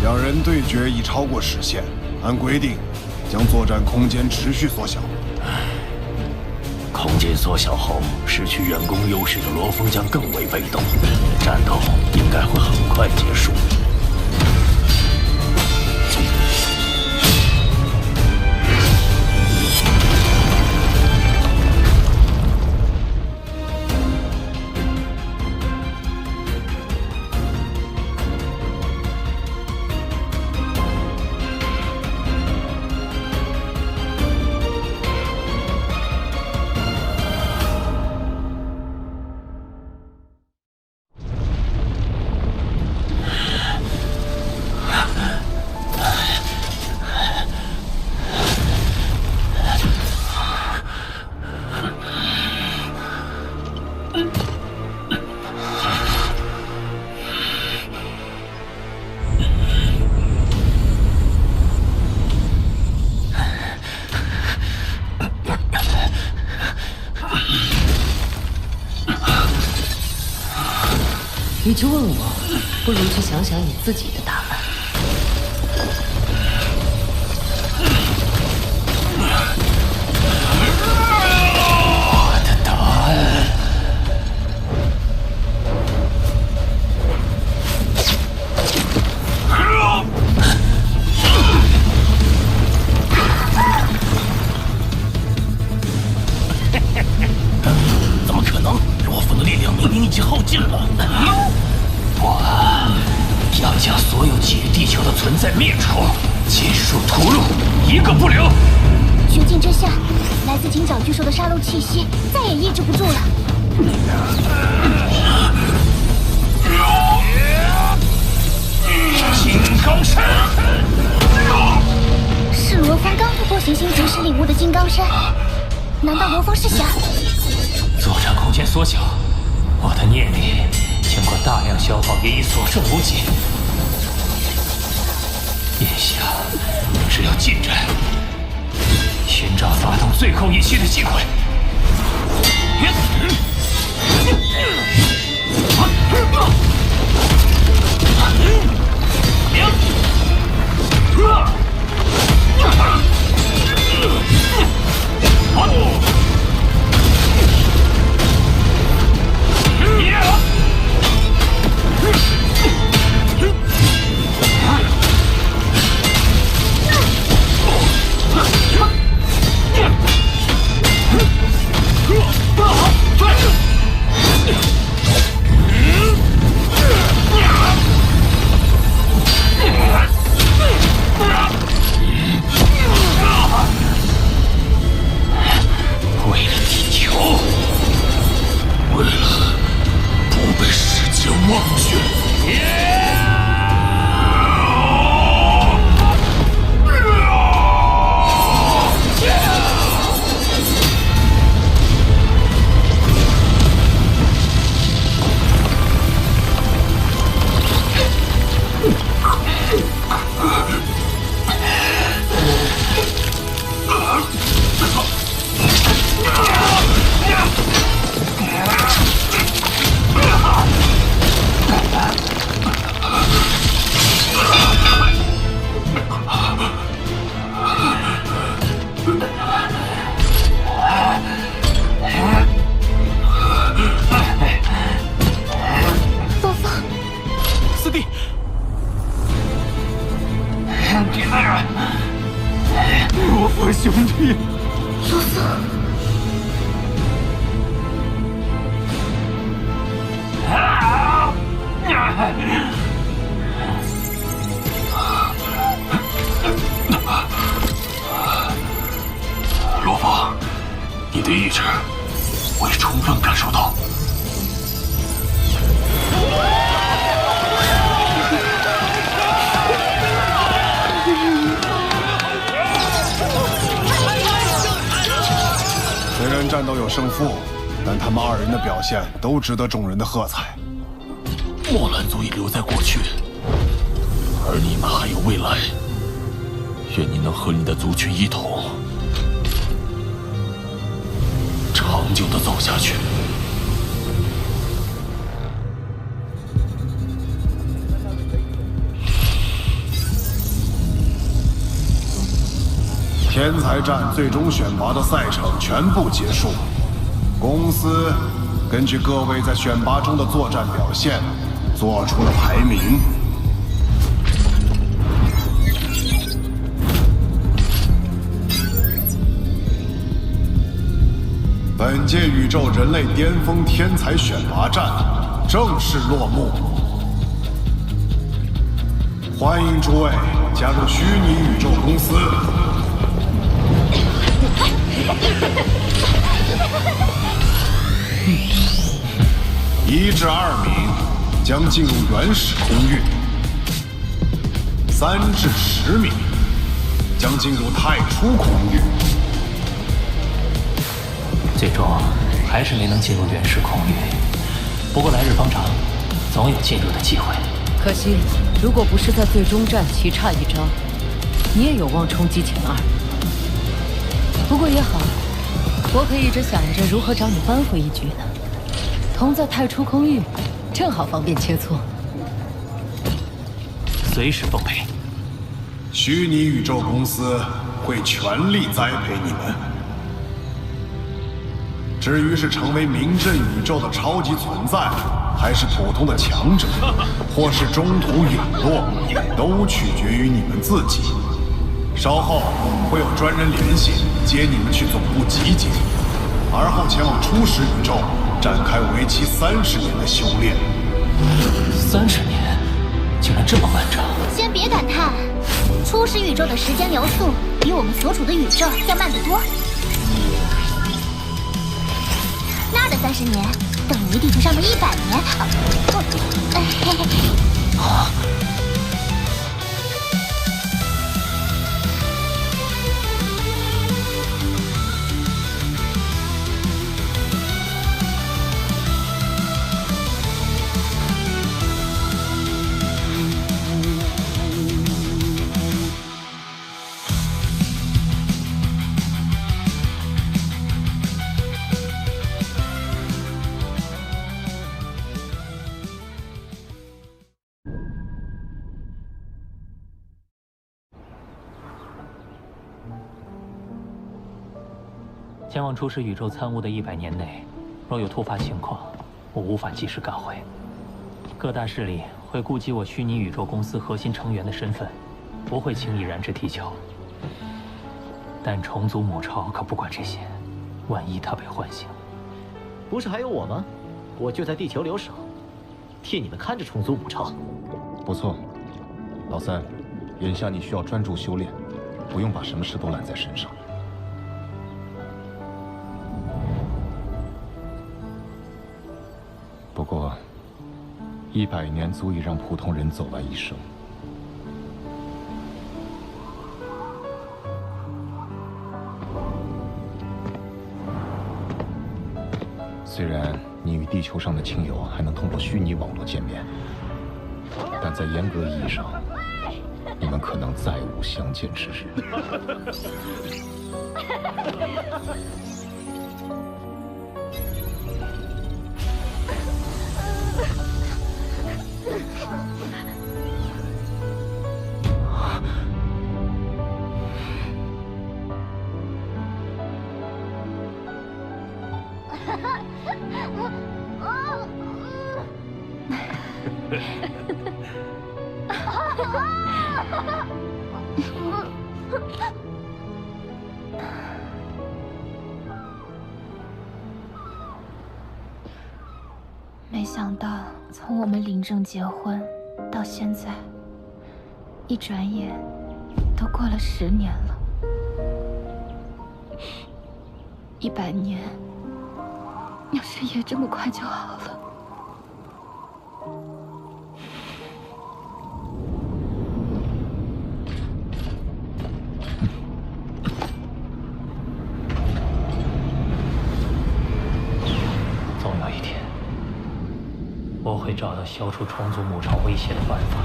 两人对决已超过时限，按规定，将作战空间持续缩小。空间缩小后，失去远攻优势的罗峰将更为被动，战斗应该会很快结束。与其问我，不如去想想你自己的答案。我的答案。怎么可能？罗峰的力量明明已经耗尽了。我要将所有基于地球的存在灭除，尽数屠戮，一个不留。绝境之下，来自金角巨兽的杀戮气息再也抑制不住了。金刚山，是罗峰刚突破行星结识礼物的金刚山，难道罗峰是想？作战空间缩小，我的念力经过大量消耗也已所剩无几。眼下只有近战，寻找发动最后一击的机会。为了地球，为了不被世界忘却。罗峰，四弟，罗峰兄弟，罗峰。罗峰，你的意志我已充分感受到。虽然战斗有胜负，但他们二人的表现都值得众人的喝彩。墨兰族已留在过去，而你们还有未来。愿你能和你的族群一同，长久地走下去。天才战最终选拔的赛程全部结束，公司根据各位在选拔中的作战表现，做出了排名。本届宇宙人类巅峰天才选拔战正式落幕，欢迎诸位加入虚拟宇宙公司。1至2名将进入原始空域，3至10名将进入太初空域。最终还是没能进入原始空域，不过来日方长，总有进入的机会。可惜，如果不是在最终战棋差一招，你也有望冲击前2。不过也好，我可一直想着如何找你扳回一局呢。同在太初空域，正好方便切磋。随时奉陪。虚拟宇宙公司会全力栽培你们。至于是成为名震宇宙的超级存在，还是普通的强者，或是中途陨落，都取决于你们自己。稍后会有专人联系接你们去总部集结，而后前往初始宇宙展开为期30年的修炼。30年，竟然这么漫长！先别感叹，初始宇宙的时间流速比我们所处的宇宙要慢得多。那儿的30年等于地球上的100年。啊！前往初始宇宙参悟的100年内，若有突发情况，我无法及时赶回。各大势力会顾及我虚拟宇宙公司核心成员的身份，不会轻易染指地球。但虫族母巢可不管这些，万一他被唤醒，不是还有我吗？我就在地球留守，替你们看着虫族母巢。不错，老三，眼下你需要专注修炼，不用把什么事都揽在身上。不过，100年足以让普通人走完一生。虽然你与地球上的亲友还能通过虚拟网络见面，但在严格意义上，你们可能再无相见之日。没想到，从我们领证结婚到现在，一转眼都过了10年了。100年，要是也这么快就好了。会找到消除虫族母巢威胁的办法，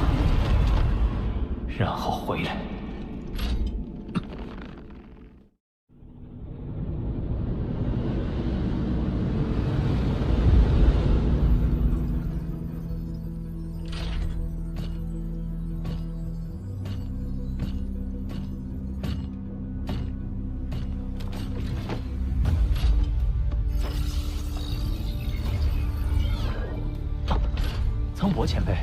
然后回来。苍博前辈，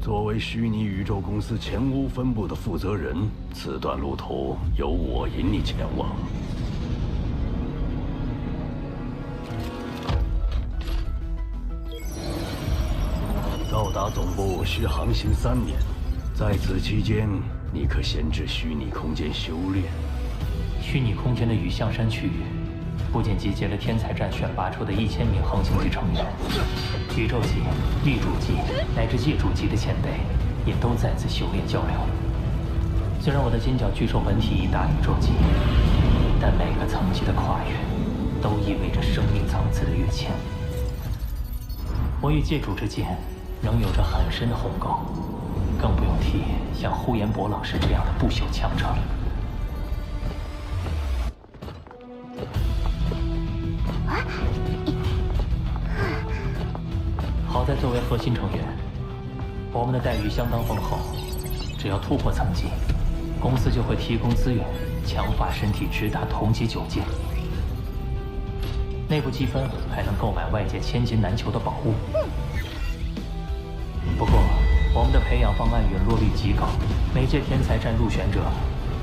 作为虚拟宇宙公司前屋分部的负责人，此段路途由我引你前往。到达总部需航行3年，在此期间，你可闲置虚拟空间修炼。虚拟空间的雨象山区域，不仅集结了天才战选拔出的1000名横行级成员，宇宙级、地主级乃至界主级的前辈也都在此修炼交流。虽然我的金角巨兽本体已达宇宙级，但每个层级的跨越，都意味着生命层次的跃迁。我与界主之间仍有着很深的鸿沟，更不用提像呼延博老师这样的不朽强者了。好在作为核心成员，我们的待遇相当丰厚。只要突破层级，公司就会提供资源，强化身体直达同级9阶。内部积分还能购买外界千金难求的宝物。不过，我们的培养方案陨落率极高，每届天才战入选者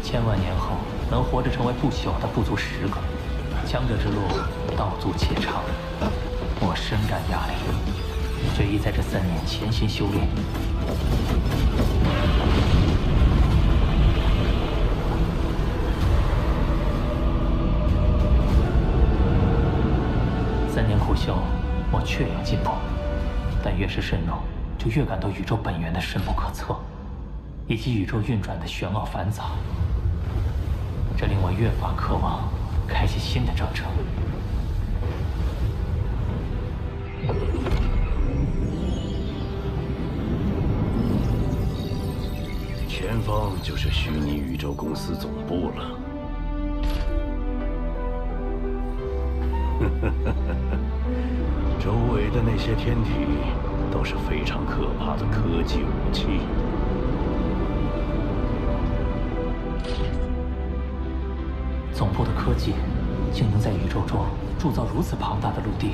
，1000万年后能活着成为不朽的不足10个。强者之路道阻且长，我深感压力，决意在这3年潜心修炼。3年苦修，我确有进步，但越是深入，就越感到宇宙本源的深不可测，以及宇宙运转的玄奥繁杂。这令我越发渴望开启新的征程。前方就是虚拟宇宙公司总部了。周围的那些天体都是非常可怕的科技武器。总部的科技竟能在宇宙中铸造如此庞大的陆地。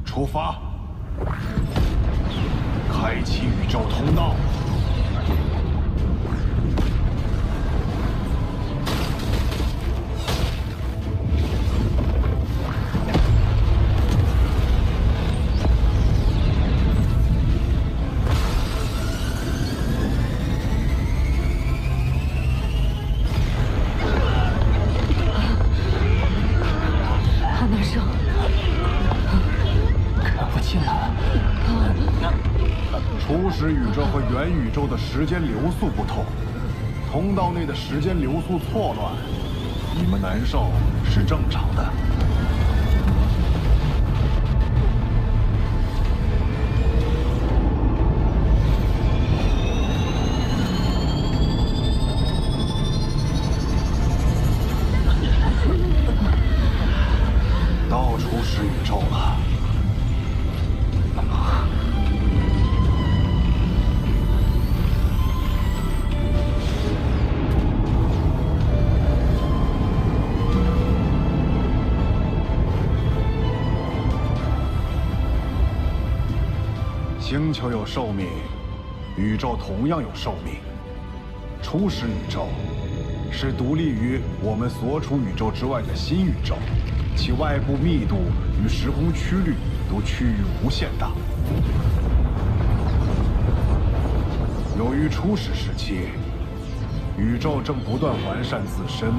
出发，开启宇宙通道。好难受。初始宇宙和元宇宙的时间流速不同，通道内的时间流速错乱，你们难受是正常的。到初始宇宙了。星球有寿命，宇宙同样有寿命。初始宇宙是独立于我们所处宇宙之外的新宇宙，其外部密度与时空曲率都趋于无限大。由于初始时期，宇宙正不断完善自身，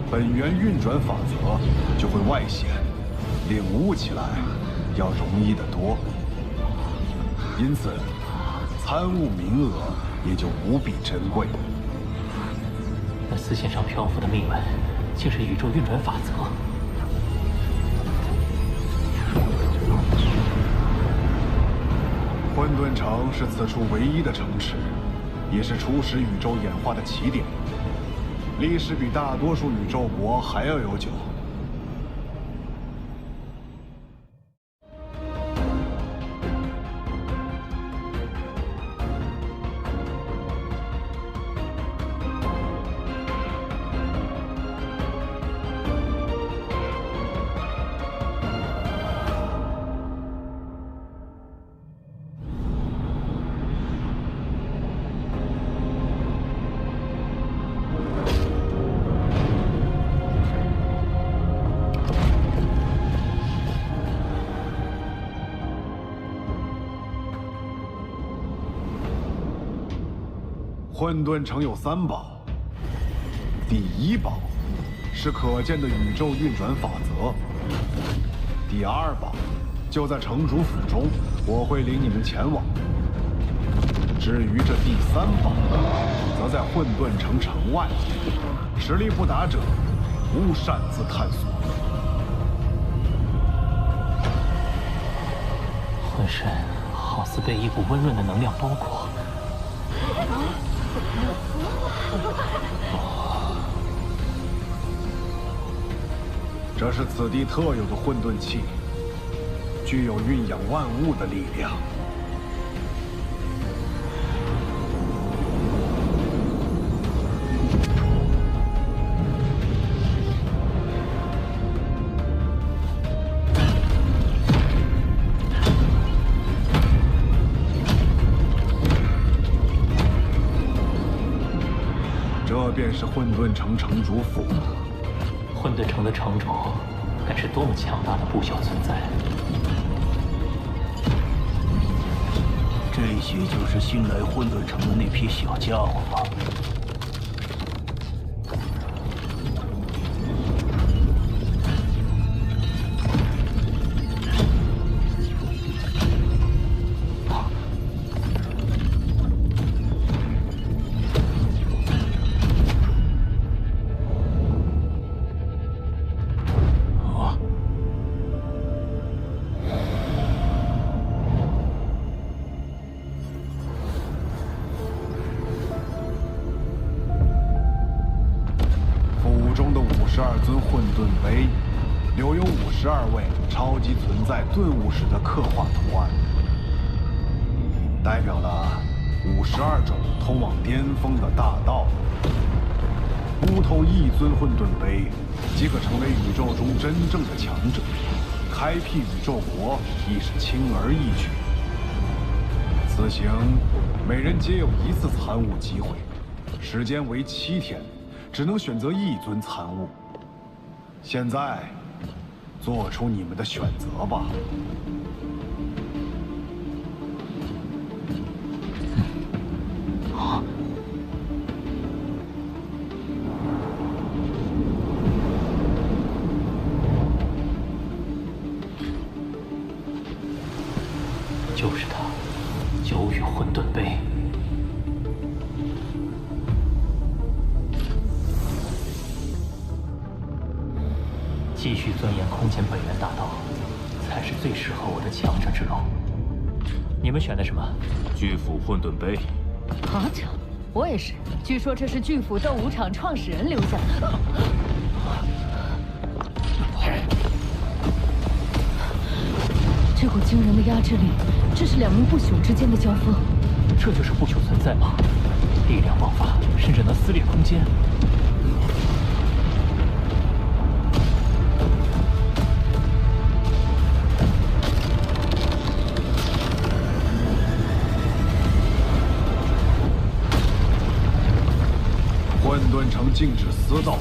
本源运转法则就会外显，领悟起来要容易得多。因此，参悟名额也就无比珍贵。那丝线上漂浮的铭文，竟是宇宙运转法则。混沌城是此处唯一的城池，也是初始宇宙演化的起点，历史比大多数宇宙国还要悠久。混沌城有3宝，第1宝是可见的宇宙运转法则，第2宝就在城主府中，我会领你们前往。至于这第3宝，则在混沌城城外，实力不达者勿擅自探索。浑身好似被一股温润的能量包裹。这是此地特有的混沌气，具有蕴养万物的力量。这便是混沌城城主府。混沌城的城主，该是多么强大的不朽存在！这些就是新来混沌城的那批小家伙吗？52尊混沌碑，留有52位超级存在顿悟时的刻画图案，代表了52种通往巅峰的大道。悟透1尊混沌碑，即可成为宇宙中真正的强者，开辟宇宙国亦是轻而易举。此行，每人皆有1次参悟机会，时间为7天，只能选择1尊参悟。现在，做出你们的选择吧。好。就是他，九羽混沌碑。继续钻研空间本源大道，才是最适合我的强者之路。你们选的什么？巨斧混沌碑。好巧，我也是。据说这是巨斧斗武场创始人留下的。这股惊人的压制力，这是2名不朽之间的交锋。这就是不朽存在吗？力量爆发，甚至能撕裂空间。混沌城禁止私造，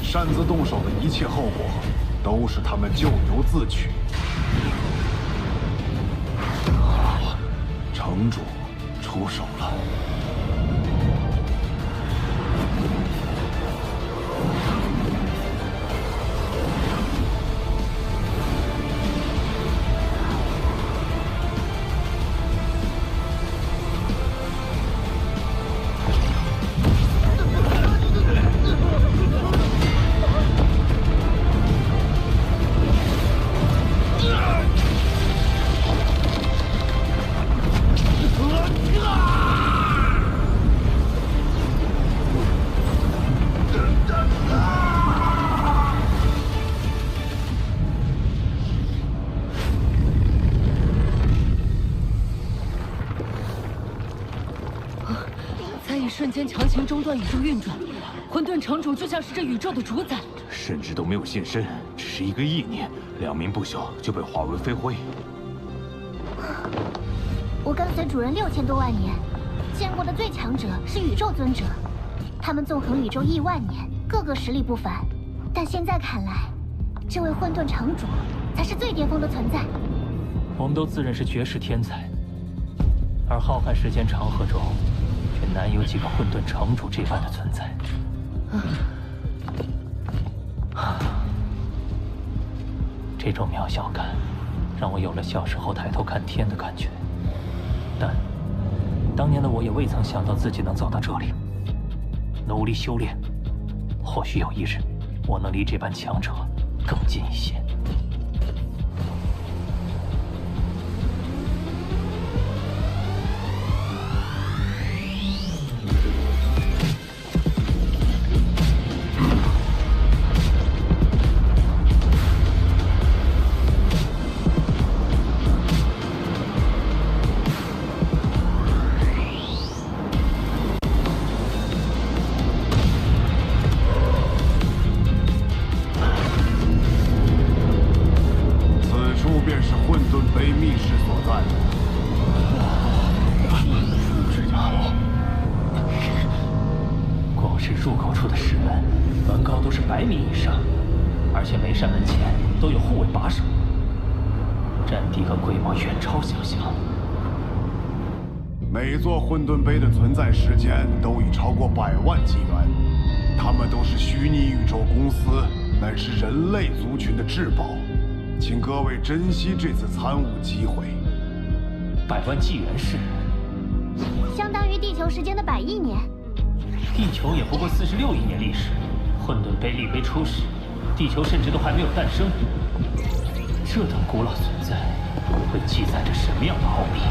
擅自动手的一切后果，都是他们咎由自取。城主出手了。瞬间强行中断宇宙运转，混沌城主就像是这宇宙的主宰，甚至都没有现身，只是一个意念，两名不朽就被化为飞灰。我跟随主人6000多万年，见过的最强者是宇宙尊者，他们纵横宇宙亿万年，个个实力不凡。但现在看来，这位混沌城主才是最巅峰的存在。我们都自认是绝世天才，而浩瀚时间长河中，却难有几个混沌城主这般的存在。这种渺小感，让我有了小时候抬头看天的感觉。但当年的我也未曾想到自己能走到这里，努力修炼，或许有一日，我能离这般强者更近一些。每座混沌碑的存在时间都已超过100万纪元，它们都是虚拟宇宙公司，乃是人类族群的至宝，请各位珍惜这次参悟机会。100万纪元是相当于地球时间的100亿年。地球也不过46亿年历史，混沌碑立碑初始，地球甚至都还没有诞生。这等古老存在，会记载着什么样的奥秘？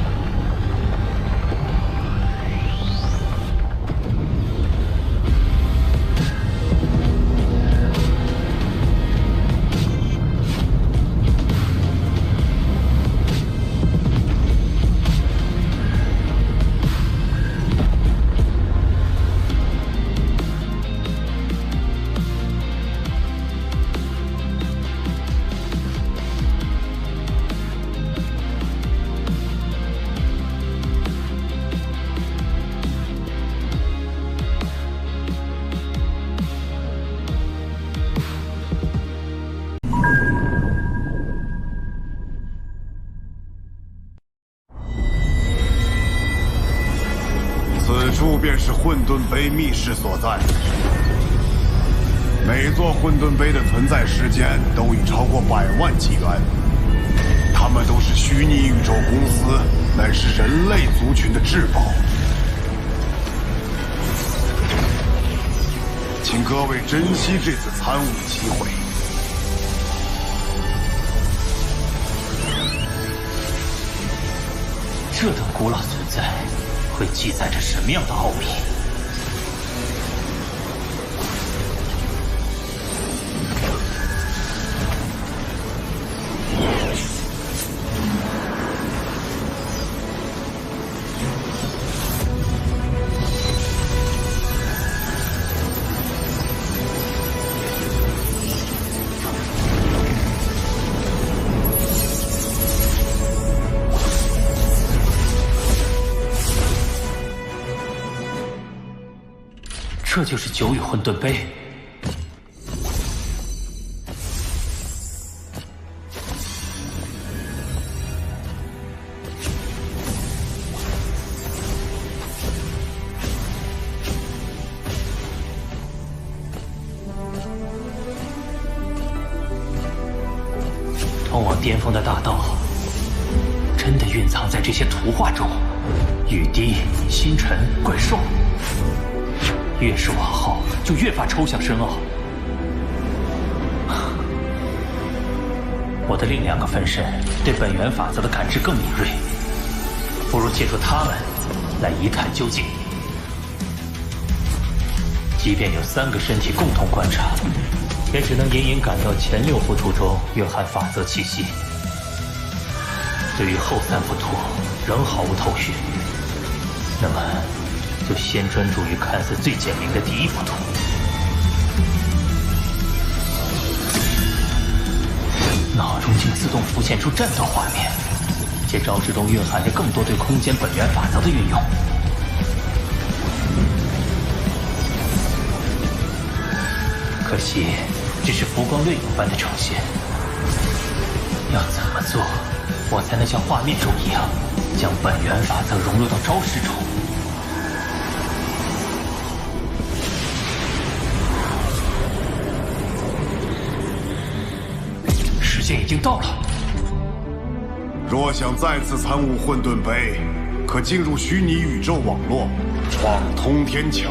便是混沌碑密室所在。每座混沌碑的存在时间都已超过100万纪元，它们都是虚拟宇宙公司，乃是人类族群的至宝。请各位珍惜这次参悟机会。这等古老存在，会记载着什么样的奥秘？这就是九羽混沌碑。通往巅峰的大道，真的蕴藏在这些图画中。雨滴、星辰、怪兽。越是往后，就越发抽象深奥。我的另2个分身对本源法则的感知更敏锐，不如借助他们来一探究竟。即便有3个身体共同观察，也只能隐隐感到前6幅图中蕴含法则气息。对于后3幅图，仍毫无头绪。那么，就先专注于看似最简明的第一幅图。脑中竟自动浮现出战斗画面，这招之中蕴含着更多对空间本源法则的运用。可惜，只是浮光掠影般的呈现。要怎么做，我才能像画面中一样，将本源法则融入到招式中？时间已经到了。若想再次参悟混沌杯，可进入虚拟宇宙网络，闯通天桥。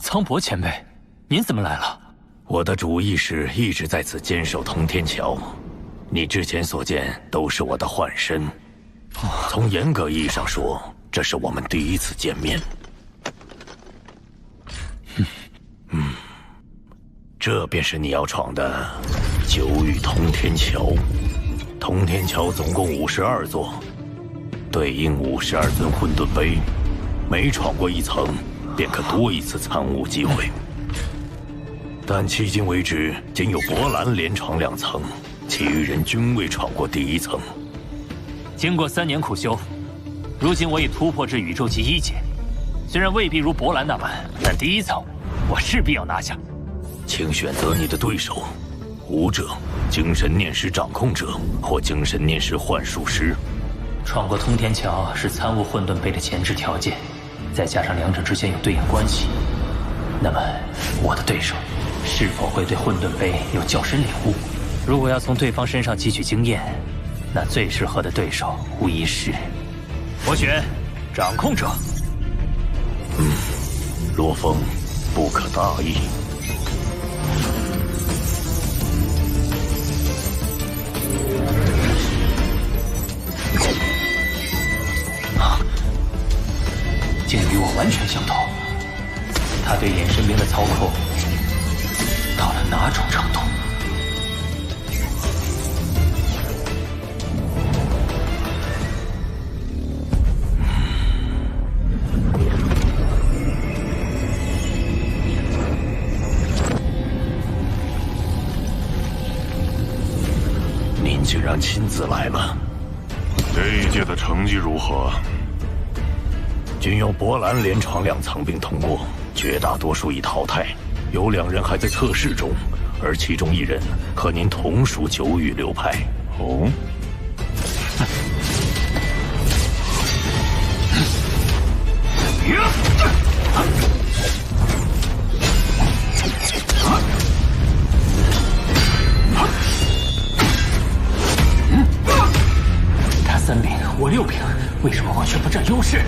苍博前辈，您怎么来了？我的主意识一直在此坚守通天桥，你之前所见都是我的幻身。从严格意义上说，这是我们第一次见面。这便是你要闯的九域通天桥。通天桥总共52座，对应52尊混沌杯，每闯过一层，便可多一次参悟机会。但迄今为止，仅有博兰连闯2层，其余人均未闯过第1层。经过3年苦修，如今我已突破至宇宙级1阶。虽然未必如博兰那般，但第1层我势必要拿下。请选择你的对手：武者、精神念石掌控者或精神念石幻术师。闯过通天桥是参悟混沌杯的前置条件，再加上两者之间有对应关系，那么我的对手是否会对混沌杯有较深领悟？如果要从对方身上汲取经验，那最适合的对手无疑是我选掌控者。罗峰，不可大意。竟与我完全相同，他对衍神兵的操控到了哪种程度？您竟然亲自来了！这一届的成绩如何？仅有博兰连闯2层并通过，绝大多数已淘汰，有2人还在测试中，而其中1人和您同属九域流派。哦。他3兵，我6兵，为什么我却不占优势？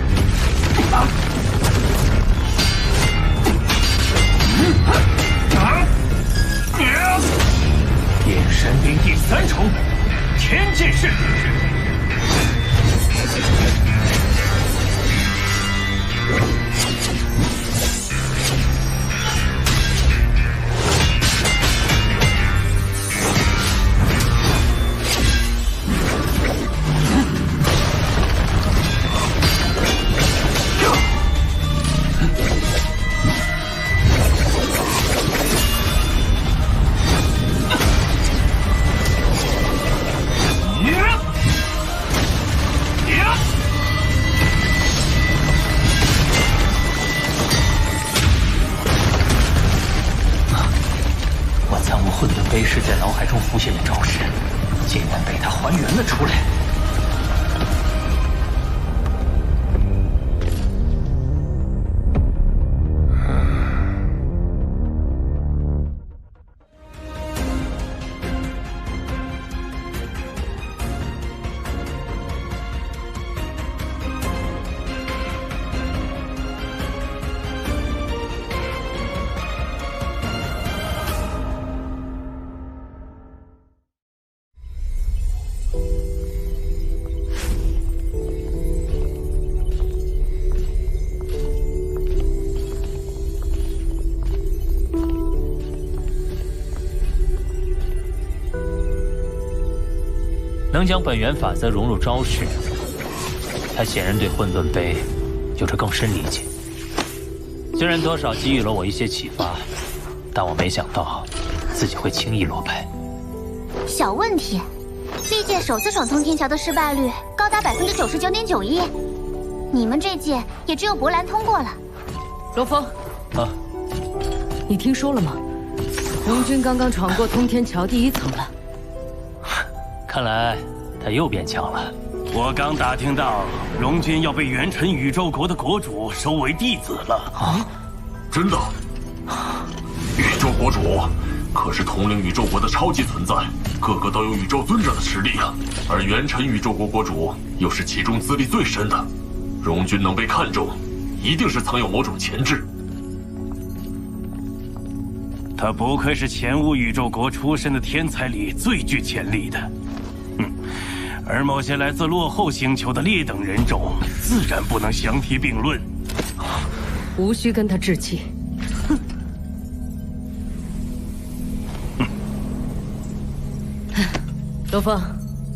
衍神兵第3重天剑式。混沌杯是在脑海中浮现的招式，竟然被他还原了出来。能将本源法则融入招式，他显然对混沌杯有着更深理解。虽然多少给予了我一些启发，但我没想到自己会轻易落败。小问题，历届首次闯通天桥的失败率高达99.91%，你们这届也只有博兰通过了。罗峰，啊，你听说了吗？荣军刚刚闯过通天桥第1层了。看来他又变强了。我刚打听到，荣军要被元辰宇宙国的国主收为弟子了。啊，真的？宇宙国主可是统领宇宙国的超级存在，个个都有宇宙尊者的实力啊！而元辰宇宙国国主又是其中资历最深的，荣军能被看中，一定是藏有某种潜质。他不愧是前无宇宙国出身的天才里最具潜力的。而某些来自落后星球的劣等人种，自然不能相提并论。无需跟他置气。罗峰，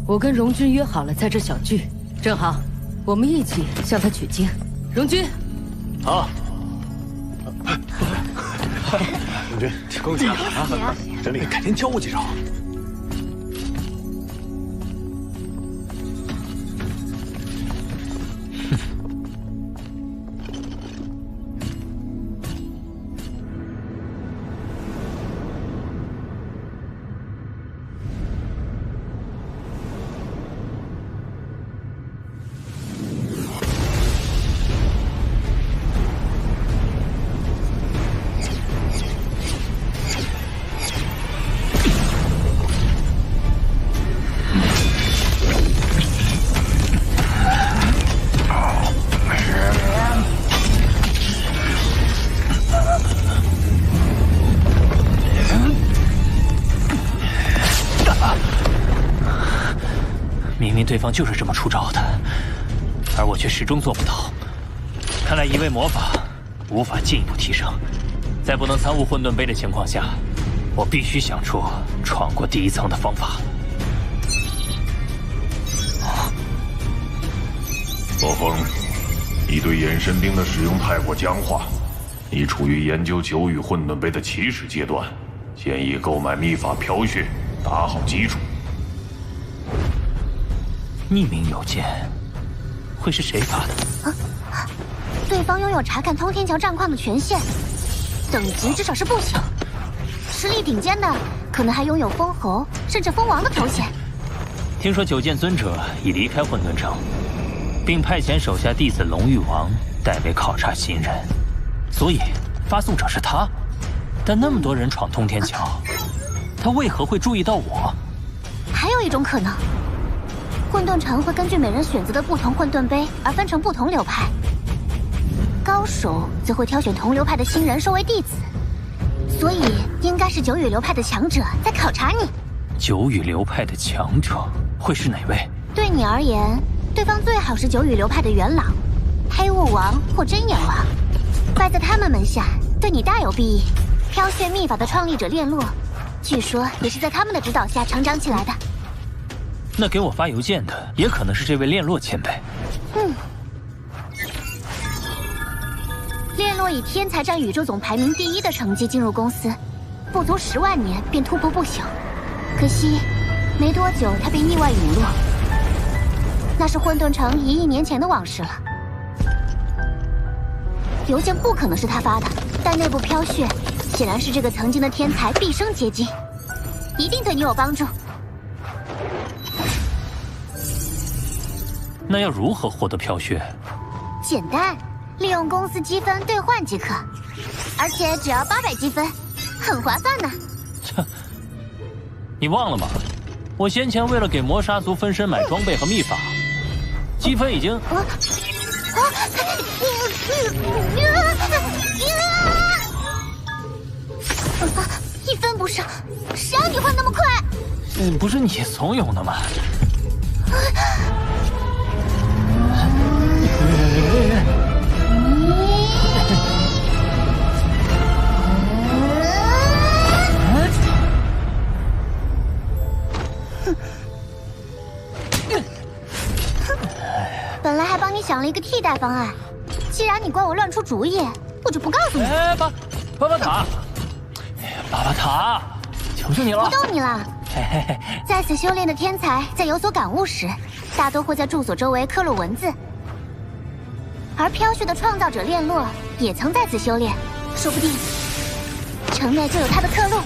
我跟荣军约好了在这小聚，正好，我们一起向他取经。荣军，好。荣军，恭喜啊！真厉害，改天教我几招。对方就是这么出招的，而我却始终做不到。看来一味魔法无法进一步提升，在不能参悟混沌杯的情况下，我必须想出闯过第1层的方法。罗峰，你对衍神兵的使用太过僵化，你处于研究九羽混沌杯的起始阶段，建议购买秘法飘血，打好基础。匿名邮件会是谁发的？对方拥有查看通天桥战况的权限，等级至少是不小，实力顶尖的可能还拥有封侯甚至封王的头衔。听说九剑尊者已离开混沌城，并派遣手下弟子龙玉王代为考察新人，所以发送者是他。但那么多人闯通天桥，他为何会注意到我？还有一种可能，混沌城会根据每人选择的不同混沌杯而分成不同流派，高手则会挑选同流派的新人收为弟子，所以应该是九羽流派的强者在考察你。九羽流派的强者会是哪位？对你而言，对方最好是九羽流派的元老、黑雾王或真眼王，拜在他们门下对你大有裨益。飘血秘法的创立者炼落，据说也是在他们的指导下成长起来的。那给我发邮件的也可能是这位炼落前辈。炼落以天才战宇宙总排名第1的成绩进入公司，不足10万年便突破不朽。可惜，没多久他便意外陨落，那是混沌城1亿年前的往事了。邮件不可能是他发的，但内部飘血显然是这个曾经的天才毕生结晶，一定对你有帮助。那要如何获得飘血？简单，利用公司积分兑换即可，而且只要800积分，很划算呢。你忘了吗？我先前为了给魔杀族分身买装备和秘法，积分已经……一分不剩，谁让你换那么快？不是你怂恿的吗？本来还帮你想了一个替代方案，既然你怪我乱出主意，我就不告诉你。哎，巴巴塔，巴巴塔，求求你了！不逗你了。在此修炼的天才，在有所感悟时，大多会在住所周围刻落文字。而飘雪的创造者炼洛也曾在此修炼，说不定城内就有他的刻录。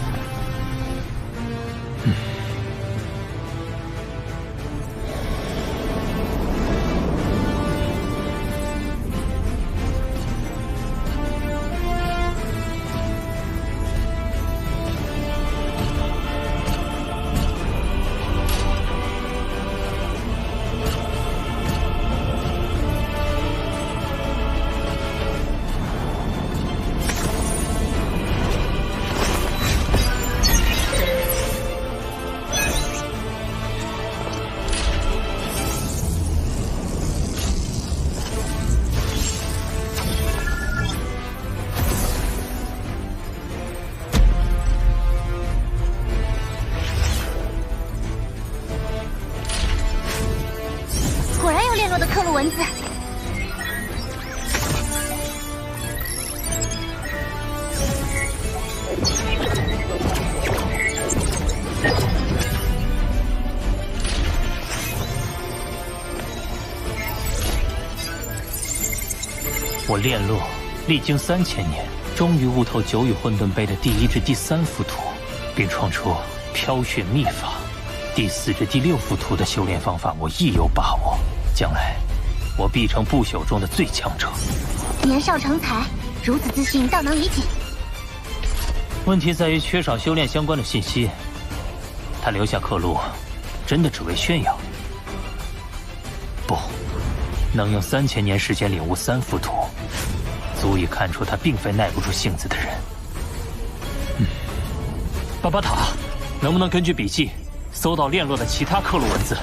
文字。我炼洛历经3000年，终于悟透九羽混沌碑的第1至第3幅图，并创出飘雪秘法。第4至第6幅图的修炼方法，我亦有把握。将来，我必成不朽中的最强者。年少成才，如此自信，倒能理解。问题在于缺少修炼相关的信息。他留下刻录，真的只为炫耀？不，能用3000年时间领悟3幅图，足以看出他并非耐不住性子的人。巴巴塔，能不能根据笔记搜到炼洛的其他刻录文字？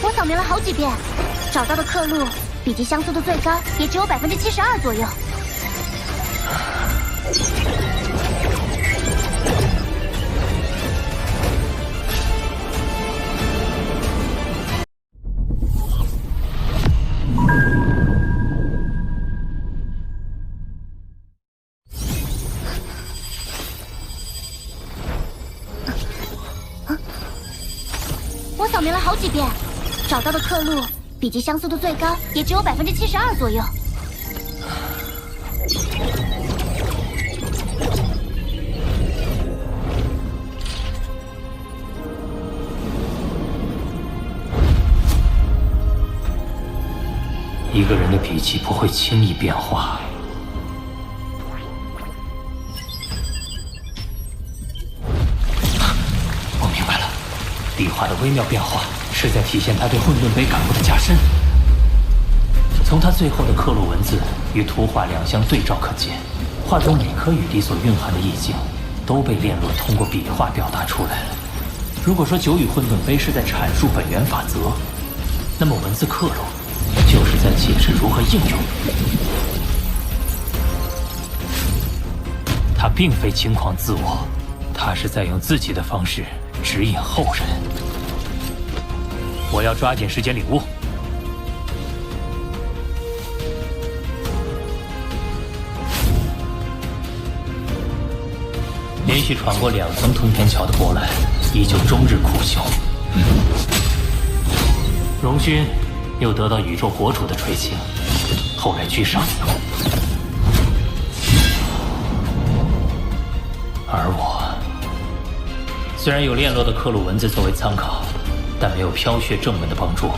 我扫描了好几遍，找到的刻录笔记像素度最高也只有72%左右。我扫描了好几遍，找到的刻录笔记像素度最高也只有72%左右。一个人的笔记不会轻易变化。我明白了，笔画的微妙变化是在体现他对混沌碑感悟的加深。从他最后的刻录文字与图画两相对照可见，画中每颗雨滴所蕴含的意境都被炼洛通过笔画表达出来了。如果说九羽混沌碑是在阐述本源法则，那么文字刻录就是在解释如何应用。他并非轻狂自我，他是在用自己的方式指引后人。我要抓紧时间领悟。连续闯过2层通天桥的波澜，依旧终日苦修。荣勋又得到宇宙国主的垂青，后来居上。而我虽然有炼洛的刻录文字作为参考，但没有飘雪正文的帮助，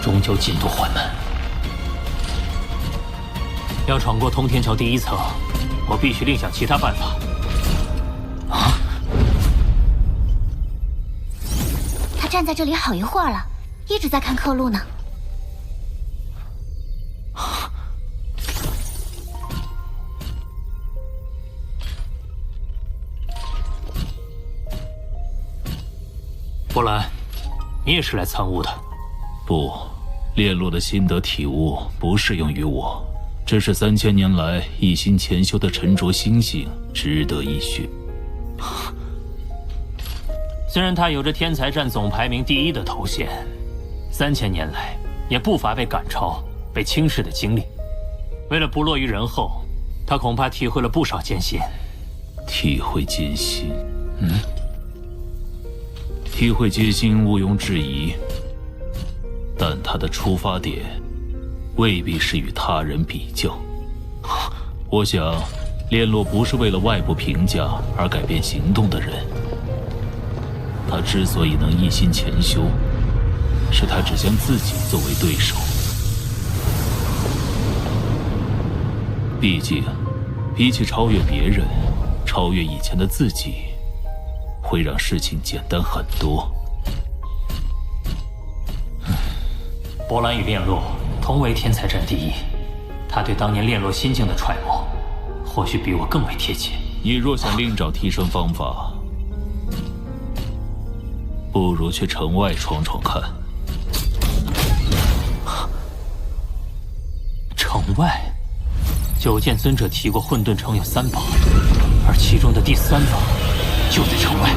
终究进度缓慢。要闯过通天桥第1层，我必须另想其他办法。他站在这里好一会儿了，一直在看刻录呢。波兰，你也是来参悟的？不，炼洛的心得体悟不适用于我，这是3000年来一心潜修的沉着心性，值得一学。虽然他有着天才战总排名第1的头衔，3000年来也不乏被赶超、被轻视的经历。为了不落于人后，他恐怕体会了不少艰辛。体会艰辛，体会艰辛毋庸置疑，但他的出发点未必是与他人比较。我想，炼洛不是为了外部评价而改变行动的人。他之所以能一心潜修，是他只将自己作为对手。毕竟，比起超越别人，超越以前的自己，会让事情简单很多。波兰与炼洛同为天才战第1，他对当年炼洛心境的揣摩，或许比我更为贴切。你若想另找提升方法，不如去城外闯闯看。城外，九剑尊者提过混沌城有3宝，而其中的第3宝就在城外。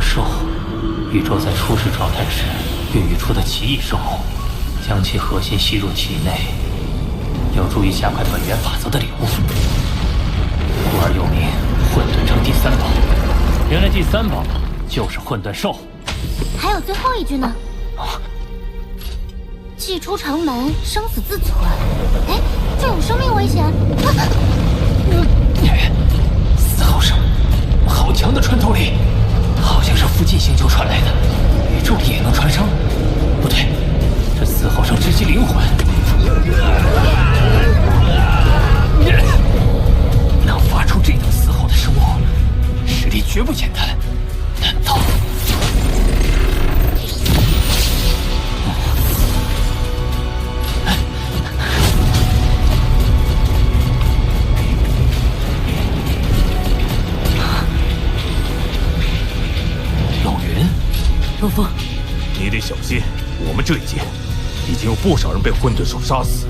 兽，宇宙在初始状态时孕育出的奇异生物，将其核心吸入体内，有助于加快本源法则的领悟，故而又名混沌城第3宝。原来第3宝就是混沌兽。还有最后一句呢。祭出城门，生死自存。哎，这有生命危险。嘶吼声，好强的穿透力！好像是附近星球传来的，宇宙里也能传声？不对，这嘶吼声直击灵魂。能发出这等嘶吼的生物，实力绝不简单。难道？龙峰，你得小心，我们这一届已经有不少人被混沌兽杀死，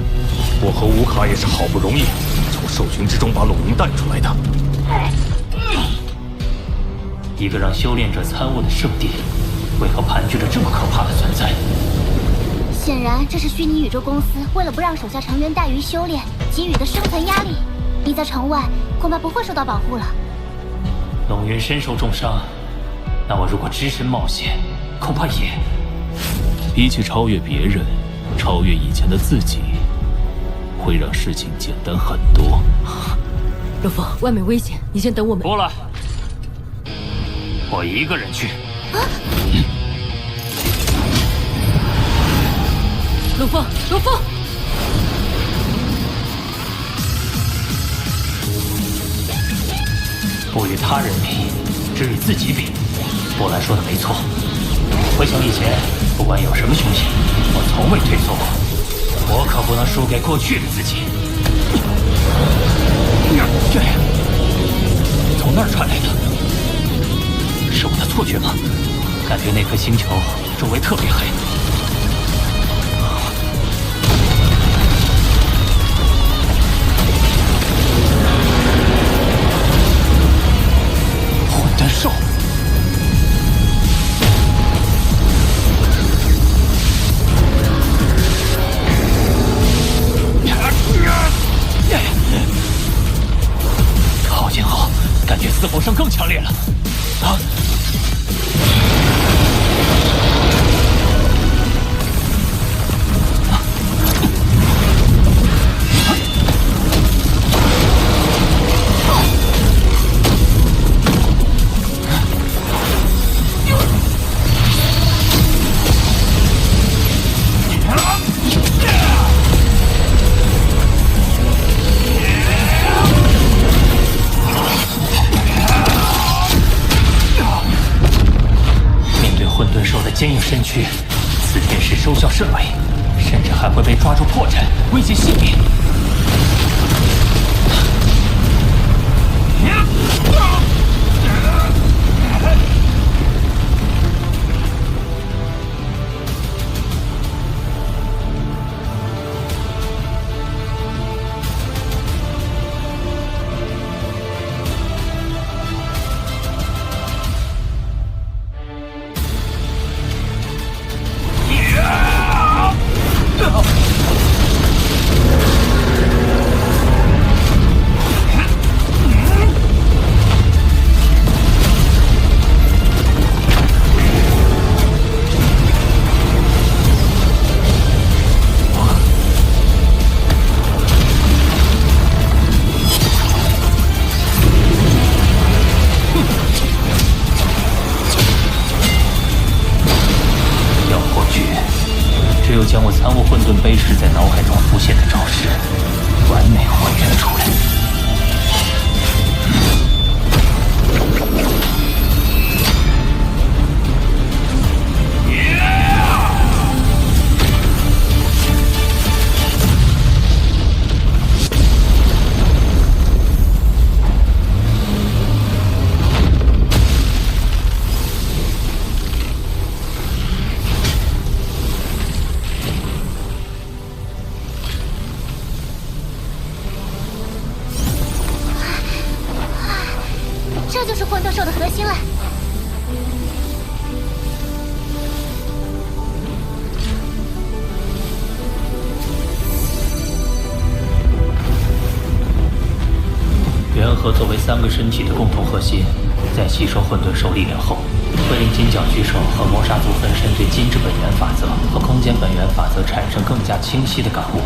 我和乌卡也是好不容易从兽群之中把龙云带出来的。一个让修炼者参悟的圣地，为何盘踞着这么可怕的存在？显然，这是虚拟宇宙公司为了不让手下成员怠于修炼，给予的生存压力。你在城外恐怕不会受到保护了。龙云身受重伤，那我如果只身冒险，恐怕也……比起超越别人，超越以前的自己，会让事情简单很多。龙峰，外面危险，你先等我们。不了，我一个人去。龙峰，龙峰！不与他人比，只与自己比。波兰说的没错。回想以前，不管有什么凶险，我从未退缩过。我可不能输给过去的自己。从那儿传来的，是我的错觉吗？感觉那颗星球周围特别黑。混沌兽。靠近后，感觉嘶吼声更强烈了。啊！坚硬身躯，此天时收效甚微，甚至还会被抓住破绽，危及性命。将我参悟混沌碑时在脑海中浮现的招式完美还原出来。这就是混沌兽的核心了。元核作为3个身体的共同核心，在吸收混沌兽力量后，会令金角巨兽和魔杀族分身对金之本源法则和空间本源法则产生更加清晰的感悟。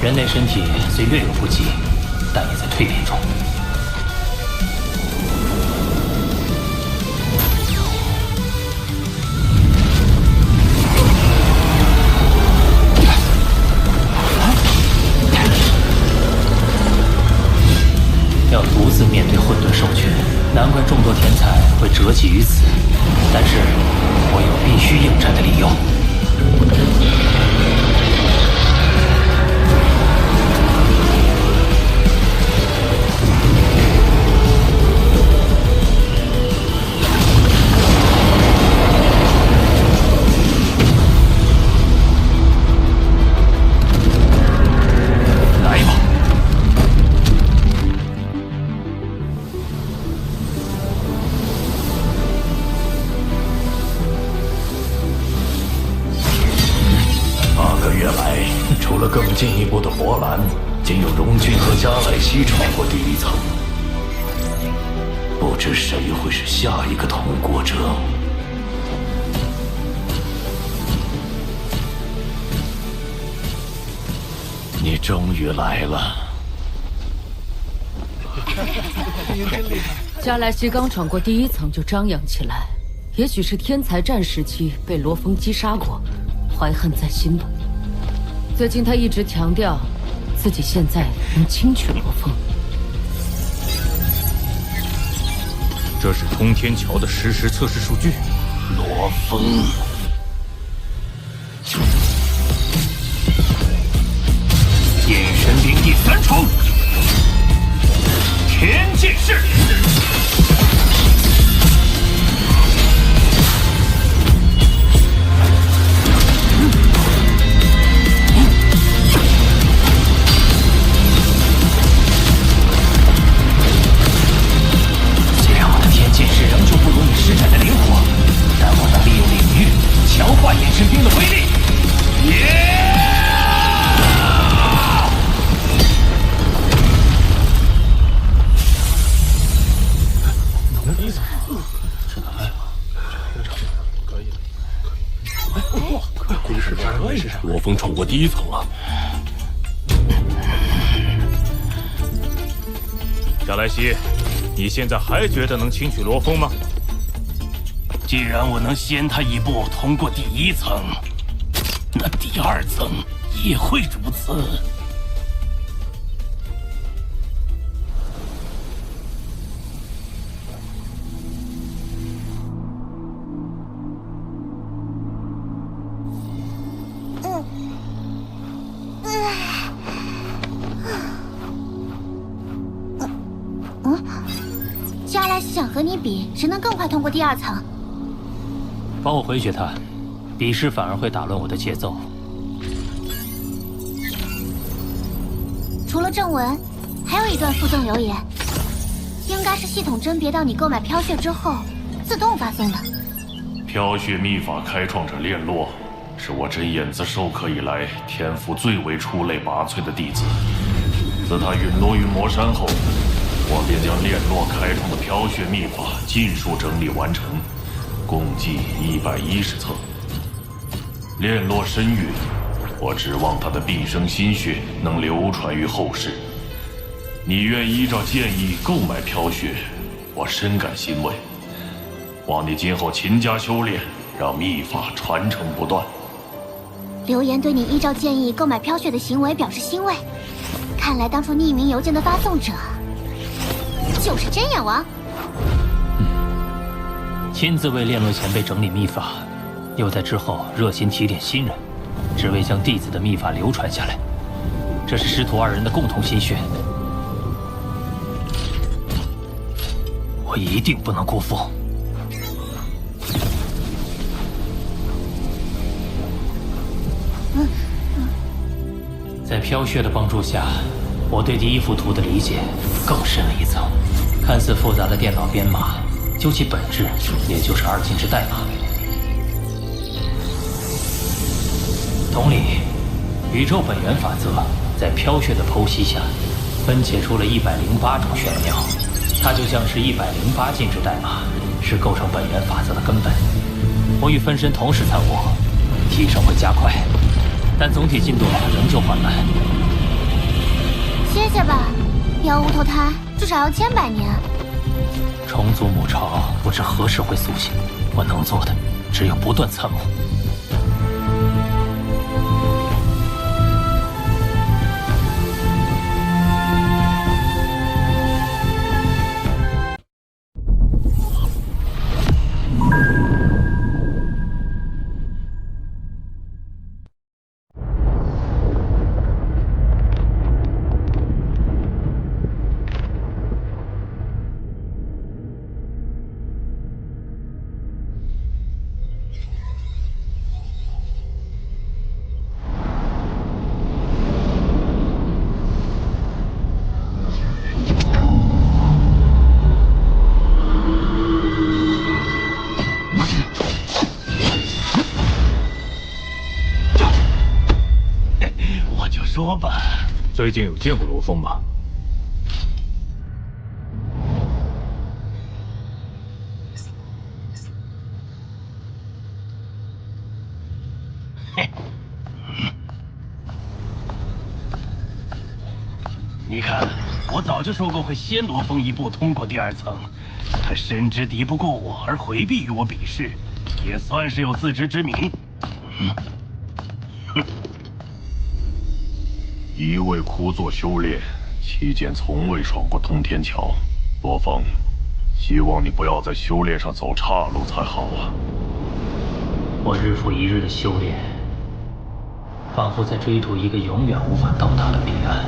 人类身体虽略有不及，但也在蜕变中。要独自面对混沌兽群，难怪众多天才会折戟于此。但是，我有必须应战的理由。来吧！除了更进一步的魔蓝，仅有荣军和加莱西闯过第1层。不知谁会是下一个通过者。你终于来了。加莱西刚闯过第1层就张扬起来，也许是天才战时期被罗峰击杀过，怀恨在心吧。最近他一直强调自己现在能轻取罗峰。这是通天桥的实时测试数据。罗峰，眼神灵第3重，天剑式。剑士仍旧不如你施展的灵活，但我能利用领域强化眼神兵的威力。罗峰闯过第1层了。加莱西，你现在还觉得能轻取罗峰吗？既然我能先他一步通过第1层，那第2层也会如此。想和你比，谁能更快通过第2层？帮我回绝他，比试反而会打乱我的节奏。除了正文，还有一段附赠留言，应该是系统甄别到你购买飘血之后自动发送的。飘血秘法开创者炼洛，是我真眼子授课以来天赋最为出类拔萃的弟子。自他陨落于魔山后，我便将炼洛开创的飘血秘法尽数整理完成，共计110册。炼洛深蕴，我指望他的毕生心血能流传于后世。你愿依照建议购买飘血，我深感欣慰。望你今后勤加修炼，让秘法传承不断。留言对你依照建议购买飘血的行为表示欣慰。看来当初匿名邮件的发送者就是真眼王。亲自为炼洛前辈整理秘法，又在之后热心提点新人，只为将弟子的秘法流传下来。这是师徒2人的共同心血，我一定不能辜负。在飘血的帮助下，我对第1幅图的理解更深了一层。看似复杂的电脑编码，究其本质，也就是2进制代码。同理，宇宙本源法则在飘血的剖析下，分解出了108种玄妙。它就像是108进制代码，是构成本源法则的根本。我与分身同时参悟，提升会加快，但总体进度仍旧缓慢。歇歇吧，要无头胎至少要千百年。重组母巢不知何时会苏醒，我能做的只有不断参悟。说吧，最近有见过罗峰吗？你看，我早就说过会先罗峰一步通过第2层，他深知敌不过我而回避与我比试，也算是有自知之明。一味枯坐修炼，期间从未闯过通天桥。罗峰，希望你不要在修炼上走岔路才好啊！我日复一日的修炼，仿佛在追逐一个永远无法到达的彼岸。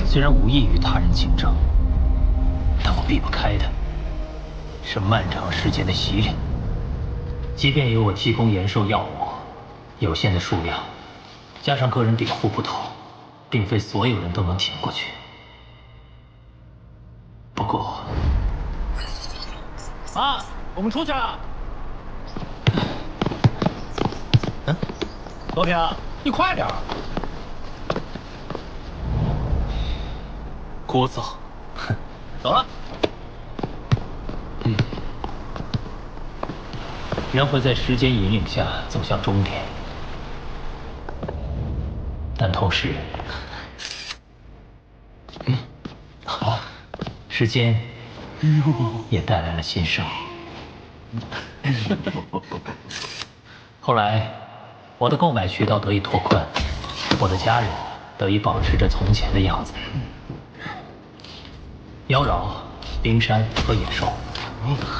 虽然无异于他人竞争，但我避不开的是漫长时间的洗礼。即便有我提供延寿药物，有限的数量，加上个人禀赋不同，并非所有人都能挺过去。不过，妈，我们出去了。罗平，你快点！聒噪。走了。人会在时间引领下走向终点，但同时，好，时间也带来了新生。后来，我的购买渠道得以拓宽，我的家人得以保持着从前的样子。妖娆、冰山和野兽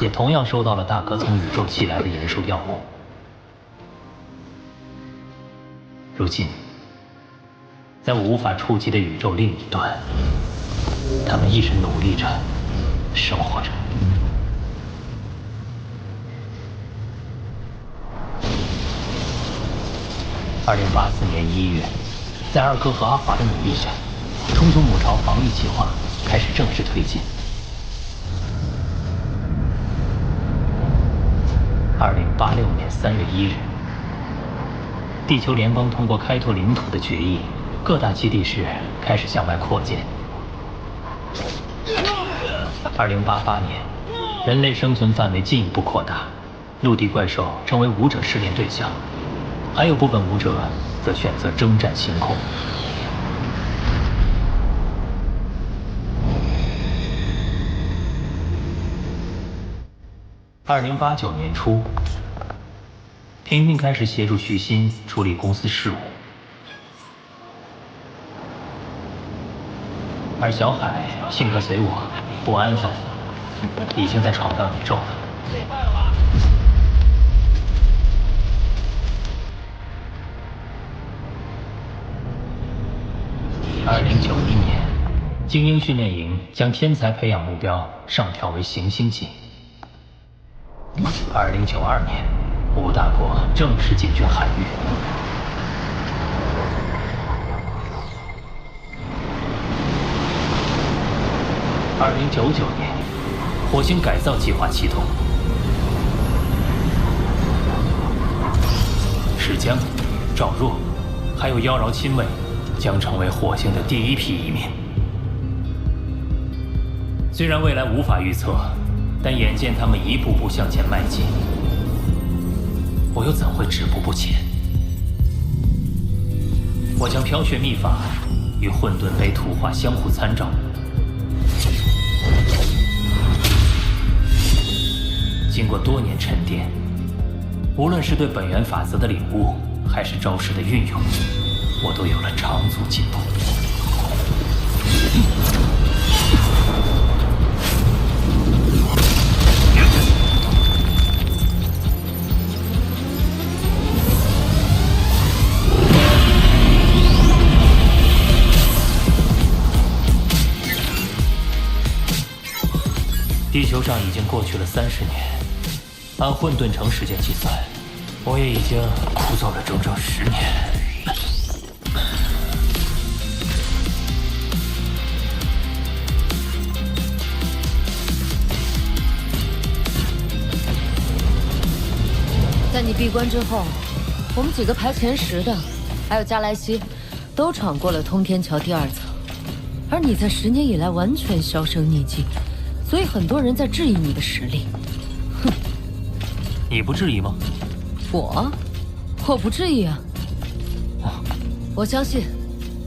也同样收到了大哥从宇宙寄来的延寿药物。如今，在我无法触及的宇宙另一端，他们一直努力着，生活着。2084年1月，在二哥和阿华的努力下，虫族母巢防御计划开始正式推进。2086年3月1日，地球联邦通过开拓领土的决议，各大基地市开始向外扩建。2088年，人类生存范围进一步扩大，陆地怪兽成为武者试炼对象。还有部分武者则选择征战星空。2089年初，平平开始协助徐新处理公司事务，而小海性格随我，不安分，已经在闯荡宇宙了。2091年，精英训练营将天才培养目标上调为行星级。2092年，吴大国正式进军海域。2099年，火星改造计划启动。石江、赵若，还有妖娆亲卫将成为火星的第一批移民。虽然未来无法预测，但眼见他们一步步向前迈进，我又怎会止步不前？我将飘雪秘法与混沌杯图画相互参照，经过多年沉淀，无论是对本源法则的领悟，还是招式的运用，我都有了长足进步。地球上已经过去了30年，按混沌城时间计算，我也已经枯燥了整整10年。在你闭关之后，我们几个排前10的，还有加莱西，都闯过了通天桥第2层，而你在10年以来完全销声匿迹，所以很多人在质疑你的实力。哼，你不质疑吗？我不质疑啊。我相信，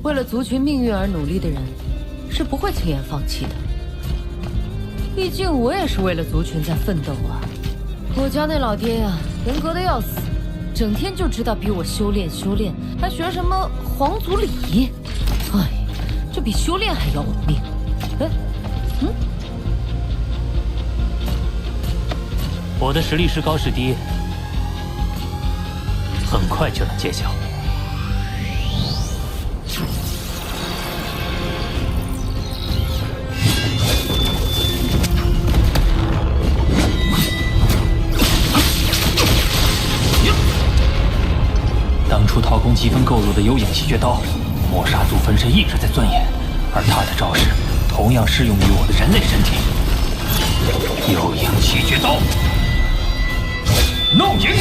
为了族群命运而努力的人，是不会轻言放弃的。毕竟我也是为了族群在奋斗啊。我家那老爹呀，严格的要死，整天就知道逼我修炼，还学什么皇族礼仪。哎，这比修炼还要我命。哎，我的实力是高是低，很快就能揭晓。当初掏空积分够弱的幽影吸血刀，抹杀族分身一直在钻研，而他的招式同样适用于我的人类身体。幽影吸血刀，怒影！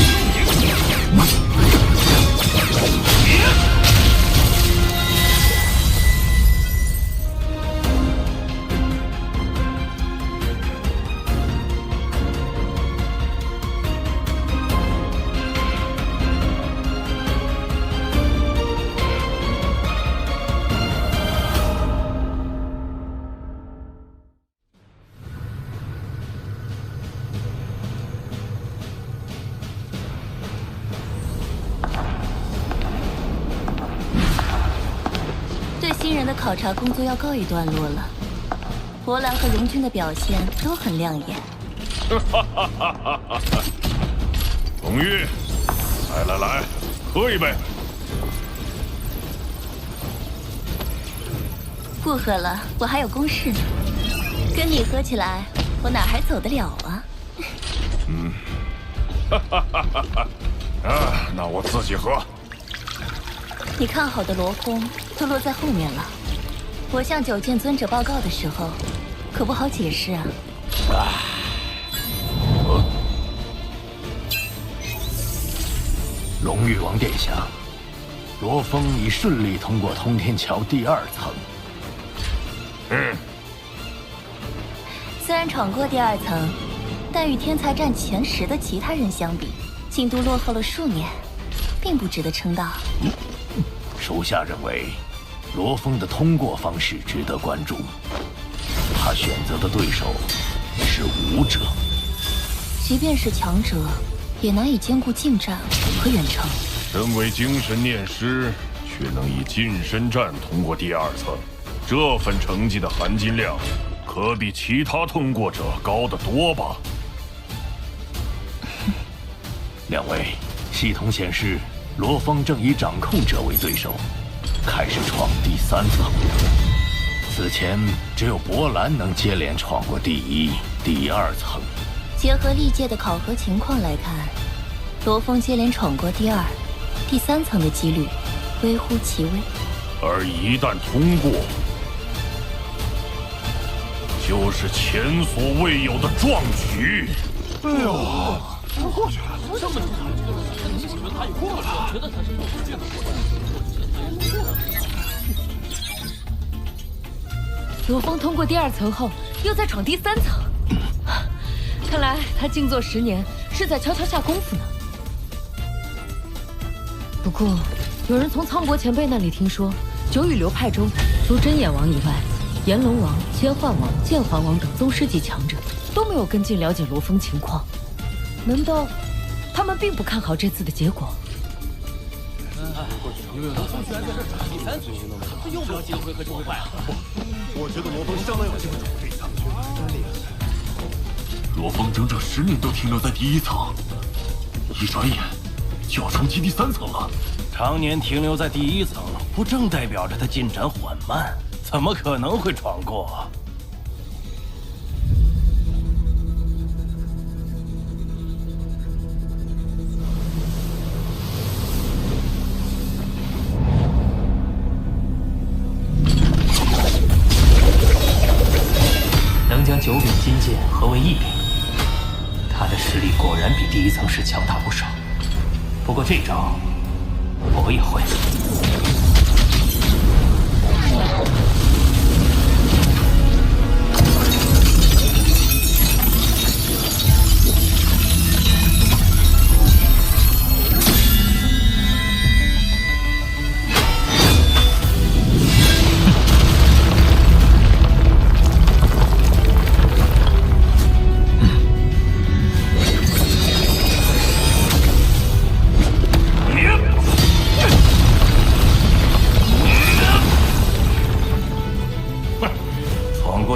新人的考察工作要告一段落了，博兰和龙君的表现都很亮眼。龙玉，来，喝一杯。不喝了，我还有公事呢。跟你喝起来，我哪还走得了啊？那我自己喝。你看好的罗峰都落在后面了，我向九剑尊者报告的时候，可不好解释啊。龙玉王殿下，罗峰已顺利通过通天桥第2层。虽然闯过第2层，但与天才战前10的其他人相比，进度落后了数年，并不值得称道。属下认为，罗峰的通过方式值得关注。他选择的对手是武者，即便是强者，也难以兼顾近战和远程。身为精神念师，却能以近身战通过第2层，这份成绩的含金量，可比其他通过者高得多吧？两位，系统显示罗峰正以掌控者为对手，开始闯第3层。此前只有博兰能接连闯过第1、第2层。结合历届的考核情况来看，罗峰接连闯过第2、第3层的几率微乎其微。而一旦通过，就是前所未有的壮举。哎呦！过去了，这么他也过去了，觉得他是过去了。罗峰通过第2层后，又在闯第3层。看来他静坐10年，是在悄悄下功夫呢。不过，有人从苍伯前辈那里听说，九羽流派中，除真眼王以外，炎龙王、千幻王、剑环王等宗师级强者都没有跟进了解罗峰情况。难道他们并不看好这次的结果？因为罗峰居然在这闯第3层，这又不要金辉和金辉败了。我觉得罗峰相当有机会闯这一层，真厉害。罗峰整整10年都停留在第1层，一转眼就要冲击第3层了。常年停留在第1层，不正代表着他进展缓慢？怎么可能会闯过？能将9柄金剑合为1柄，他的实力果然比第1层时强大不少。不过这招我也会。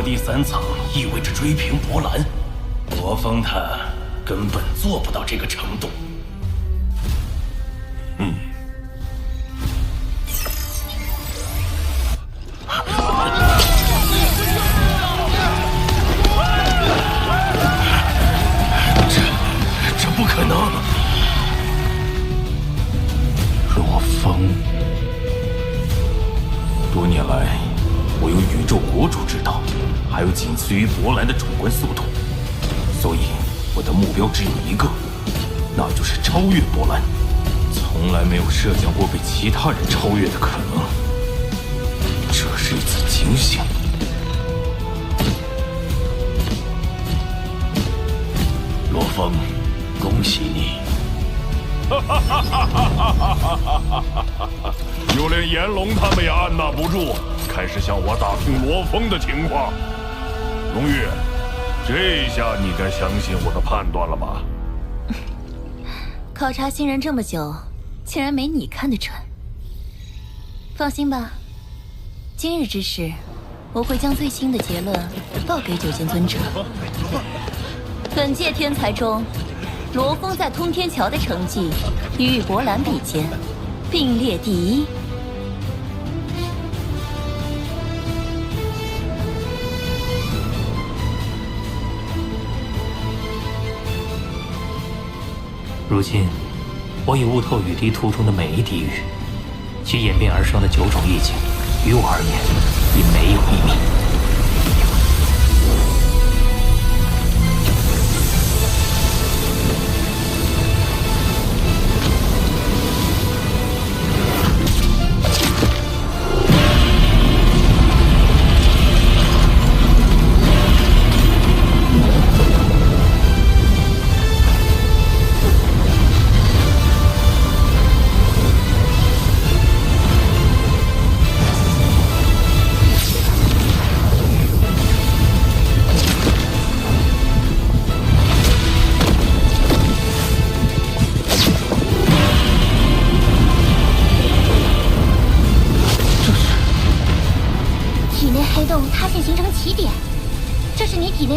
第3层意味着追平博兰，罗峰他根本做不到这个程度。这不可能！罗峰，多年来，我有宇宙国主之道。还有仅次于博兰的主观速度，所以我的目标只有一个，那就是超越博兰。从来没有设想过被其他人超越的可能，这是一次惊醒。罗峰，恭喜你！就连炎龙他们也按捺不住，开始向我打听罗峰的情况。龙玉，这下你该相信我的判断了吧？考察新人这么久，竟然没你看得准。放心吧，今日之事，我会将最新的结论报给九剑尊者。本届天才中，罗峰在通天桥的成绩与博兰比肩，并列第1。如今，我已悟透雨滴途中的每一滴雨，其演变而生的9种意境，于我而言已没有秘密。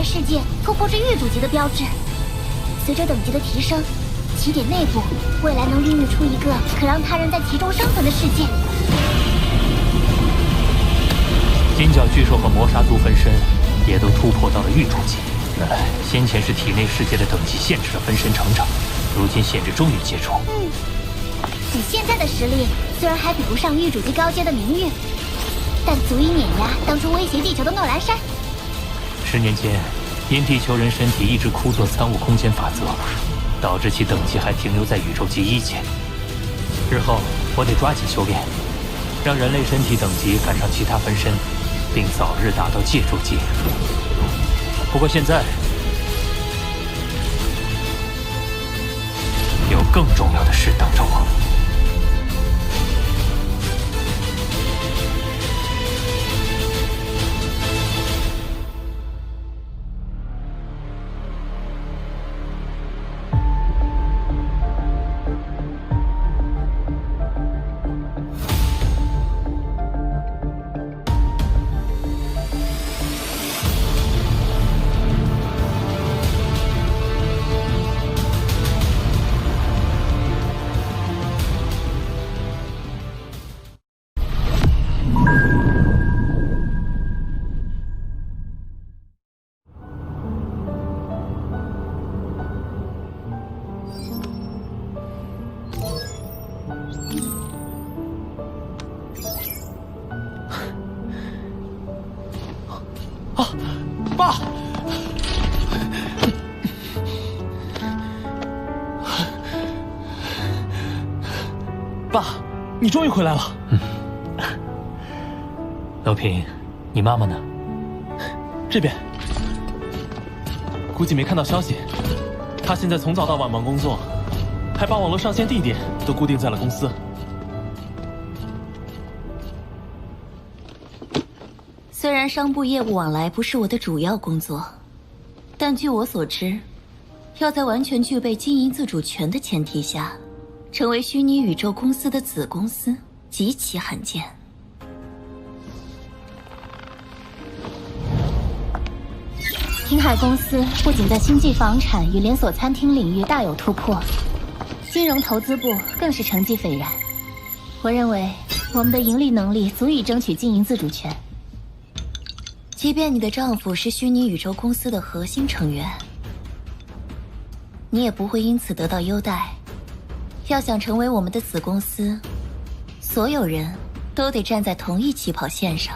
世界突破至域主级的标志。随着等级的提升，起点内部未来能孕育出一个可让他人在其中生存的世界。金角巨兽和魔杀族分身也都突破到了域主级。先前是体内世界的等级限制了分身成长，如今限制终于解除。以现在的实力，虽然还比不上域主级高阶的明玉，但足以碾压当初威胁地球的诺兰山。10年间，因地球人身体一直枯坐参悟空间法则，导致其等级还停留在宇宙级1阶。日后我得抓紧修炼，让人类身体等级赶上其他分身，并早日达到界主级。不过现在有更重要的事等着我。爸！爸，你终于回来了。老平，你妈妈呢？这边。估计没看到消息。她现在从早到晚忙工作，还把网络上线地点都固定在了公司。虽然商部业务往来不是我的主要工作，但据我所知，要在完全具备经营自主权的前提下，成为虚拟宇宙公司的子公司极其罕见。听海公司不仅在星际房产与连锁餐厅领域大有突破，金融投资部更是成绩斐然。我认为我们的盈利能力足以争取经营自主权。即便你的丈夫是虚拟宇宙公司的核心成员，你也不会因此得到优待。要想成为我们的子公司，所有人都得站在同一起跑线上。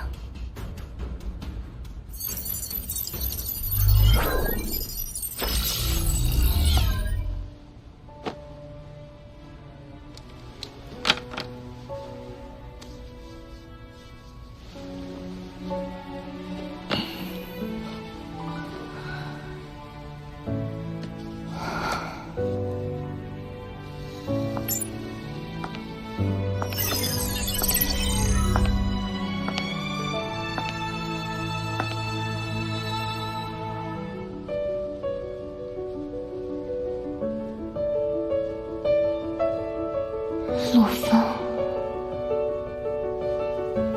陆枫，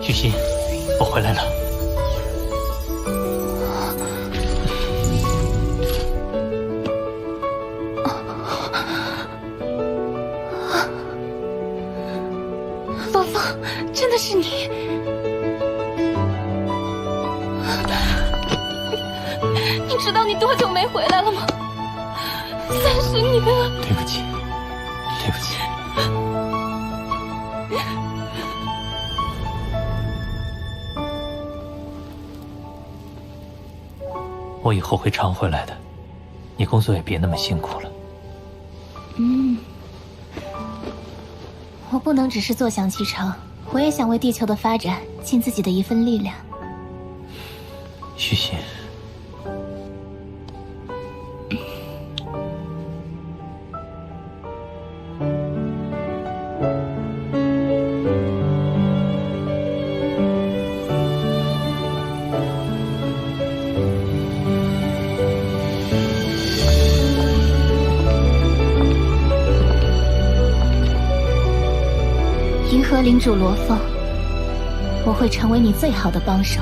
许昕，我回来了。陆枫，真的是你！你知道你多久没回来了吗？30年了。对不起，我以后会常回来的，你工作也别那么辛苦了。我不能只是坐享其成，我也想为地球的发展尽自己的一份力量。徐昕，银河领主罗峰，我会成为你最好的帮手。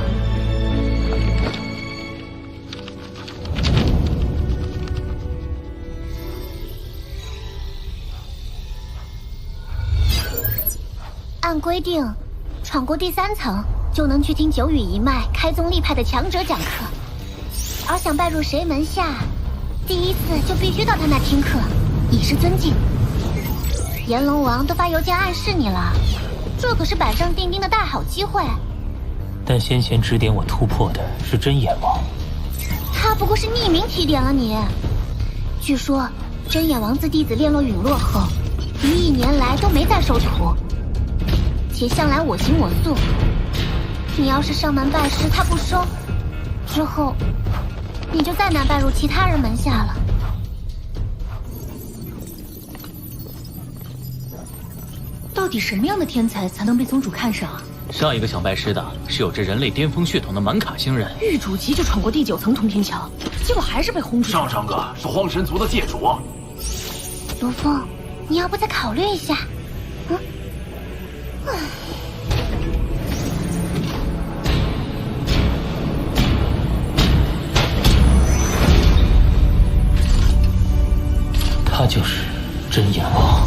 按规定，闯过第3层就能去听九羽一脉开宗立派的强者讲课，而想拜入谁门下，第一次就必须到他那听课，以示尊敬。炎龙王都发邮件暗示你了，这可是板上钉钉的大好机会。但先前指点我突破的是真眼王，他不过是匿名提点了你。据说真眼王自弟子炼落陨落后，1亿年来都没再收徒，且向来我行我素。你要是上门拜师，他不收，之后你就再难拜入其他人门下了。到底什么样的天才才能被宗主看上啊？上一个想拜师的是有着人类巅峰血统的满卡星人，玉主级就闯过第9层通天桥，结果还是被轰出去。上个是荒神族的界主。罗峰，你要不再考虑一下？他就是真眼王。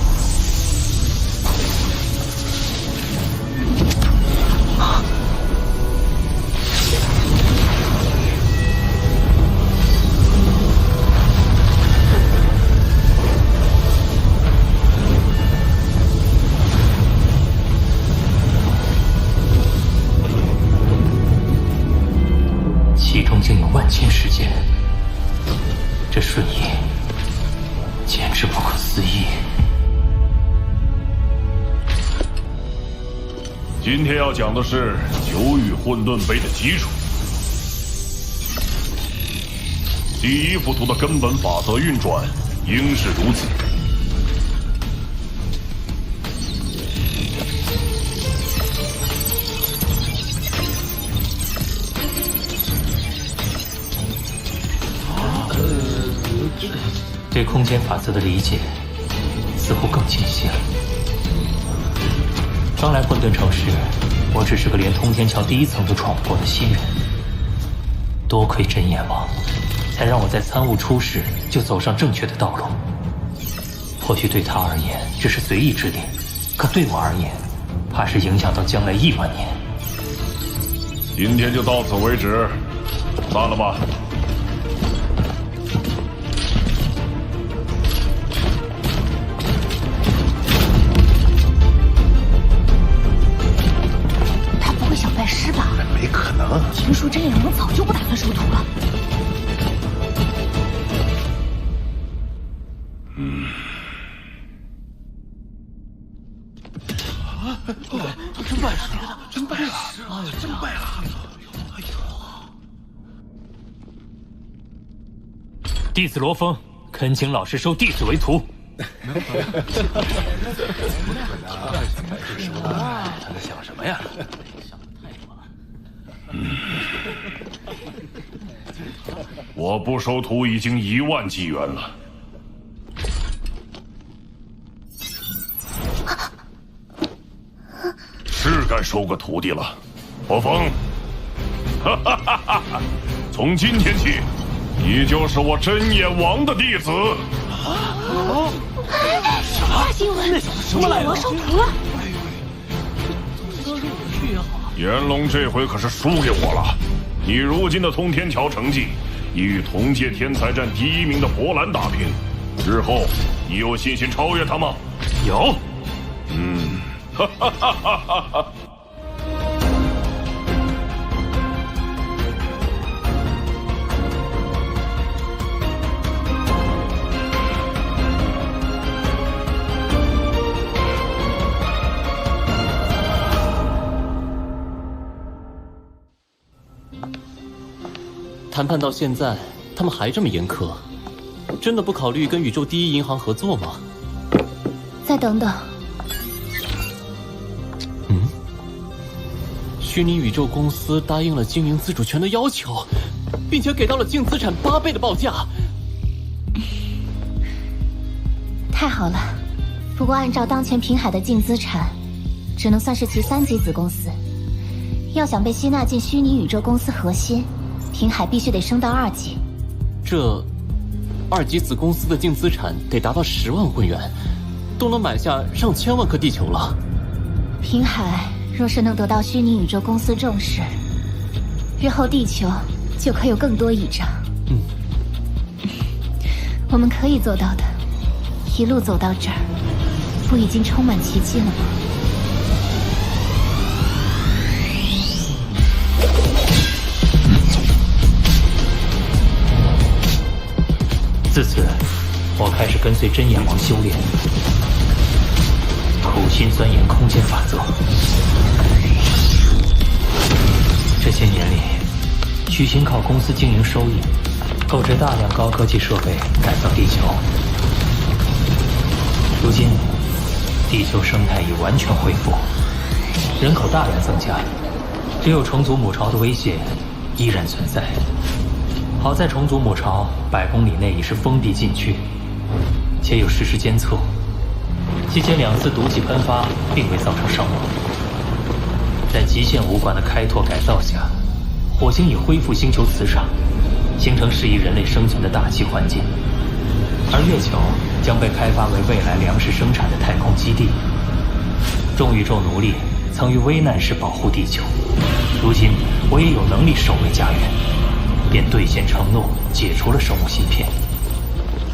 其中竟有万千时间，这瞬移简直不可思议。今天要讲的是九羽混沌杯的基础，第一幅图的根本法则运转应是如此。对空间法则的理解似乎更清晰了。刚来混沌城时，我只是个连通天桥第1层都闯不过的新人，多亏真眼王，才让我在参悟出世就走上正确的道路。或许对他而言只是随意之恋，可对我而言，怕是影响到将来亿万年。今天就到此为止，散了吧。拜师吧？没可能。听说真眼王早就不打算收徒了。真拜师了！真拜师了！真拜了！哎呦！弟子罗峰恳请老师收弟子为徒。他在想什么呀？我不收徒已经1万纪元了。是该收个徒弟了，罗峰。从今天起，你就是我真眼王的弟子。大新闻！真眼王收徒了。炎龙这回可是输给我了。你如今的通天桥成绩，已与同届天才战第1名的博兰打平。日后你有信心超越他吗？有。谈判到现在，他们还这么严苛，真的不考虑跟宇宙第一银行合作吗？再等等。虚拟宇宙公司答应了经营自主权的要求，并且给到了净资产8倍的报价。太好了，不过按照当前平海的净资产，只能算是其3级子公司。要想被吸纳进虚拟宇宙公司核心，平海必须得升到2级。这2级子公司的净资产得达到10万混元，都能买下上千万颗地球了。平海若是能得到虚拟宇宙公司重视，日后地球就可有更多倚仗。我们可以做到的，一路走到这儿，不已经充满奇迹了吗？自此，我开始跟随真眼王修炼，苦心钻研空间法则。这些年里，虚心靠公司经营收益，购置大量高科技设备改造地球。如今，地球生态已完全恢复，人口大量增加，只有重组母巢的威胁依然存在。好在重组母巢100公里内已是封闭禁区，且有实时监测，期间2次毒气喷发并未造成伤亡。在极限武馆的开拓改造下，火星已恢复星球磁场，形成适宜人类生存的大气环境，而月球将被开发为未来粮食生产的太空基地。众宇宙奴隶曾于危难时保护地球，如今我也有能力守卫家园，便兑现承诺，解除了生物芯片，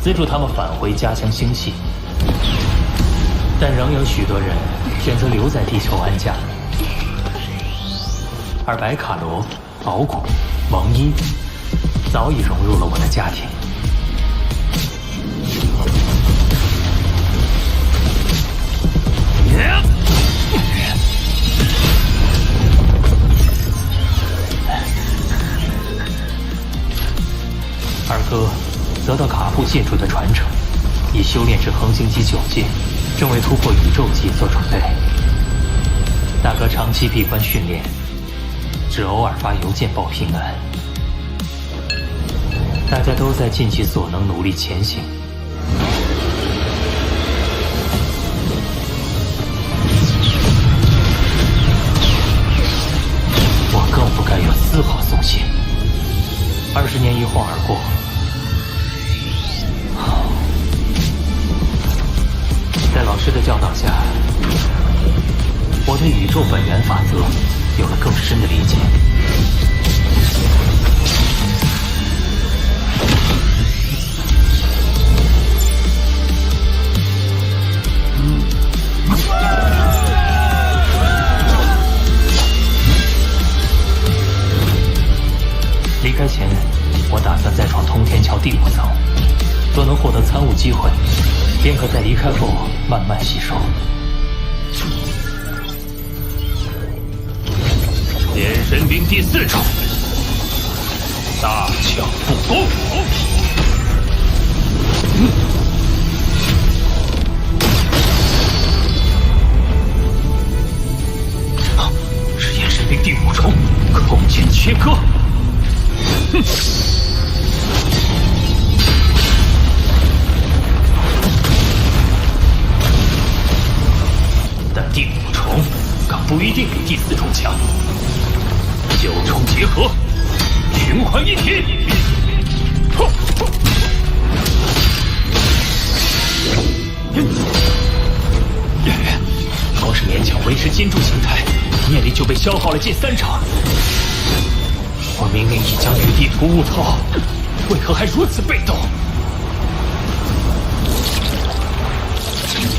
资助他们返回家乡星系。但仍有许多人选择留在地球安家，而白卡罗、敖古、蒙伊早已融入了我的家庭。二哥得到卡布借主的传承，已修炼至恒星级9阶，正为突破宇宙级做准备。大哥长期闭关训练，只偶尔发邮件报平安。大家都在尽其所能努力前行。我更不该有丝毫松懈。20年一晃而过，在老师的教导下，我对宇宙本源法则有了更深的理解。离开前，我打算再闯通天桥第5层，若能获得参悟机会，便可在离开后慢慢吸收。天神兵第4招，大抢复攻。是炎神兵第5重，空间切割。但第5重可不一定比第4重强。9重结合，循环一体。光是勉强维持金柱形态，念力就被消耗了近3成。我明明已将于地图悟透，为何还如此被动？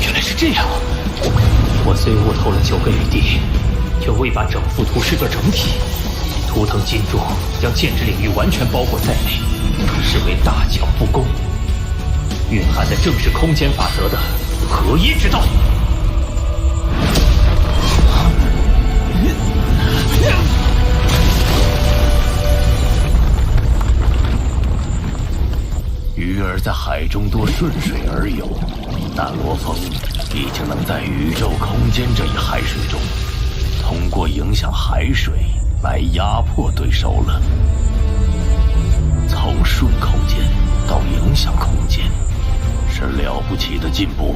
原来是这样。我虽悟透了9个余地，却未把整幅图视作整体。图腾金柱将剑之领域完全包裹在内，是为大抢复攻，蕴含的正是空间法则的合一之道。儿在海中多顺水而游，那罗峰已经能在宇宙空间这一海水中，通过影响海水来压迫对手了。从顺空间到影响空间，是了不起的进步。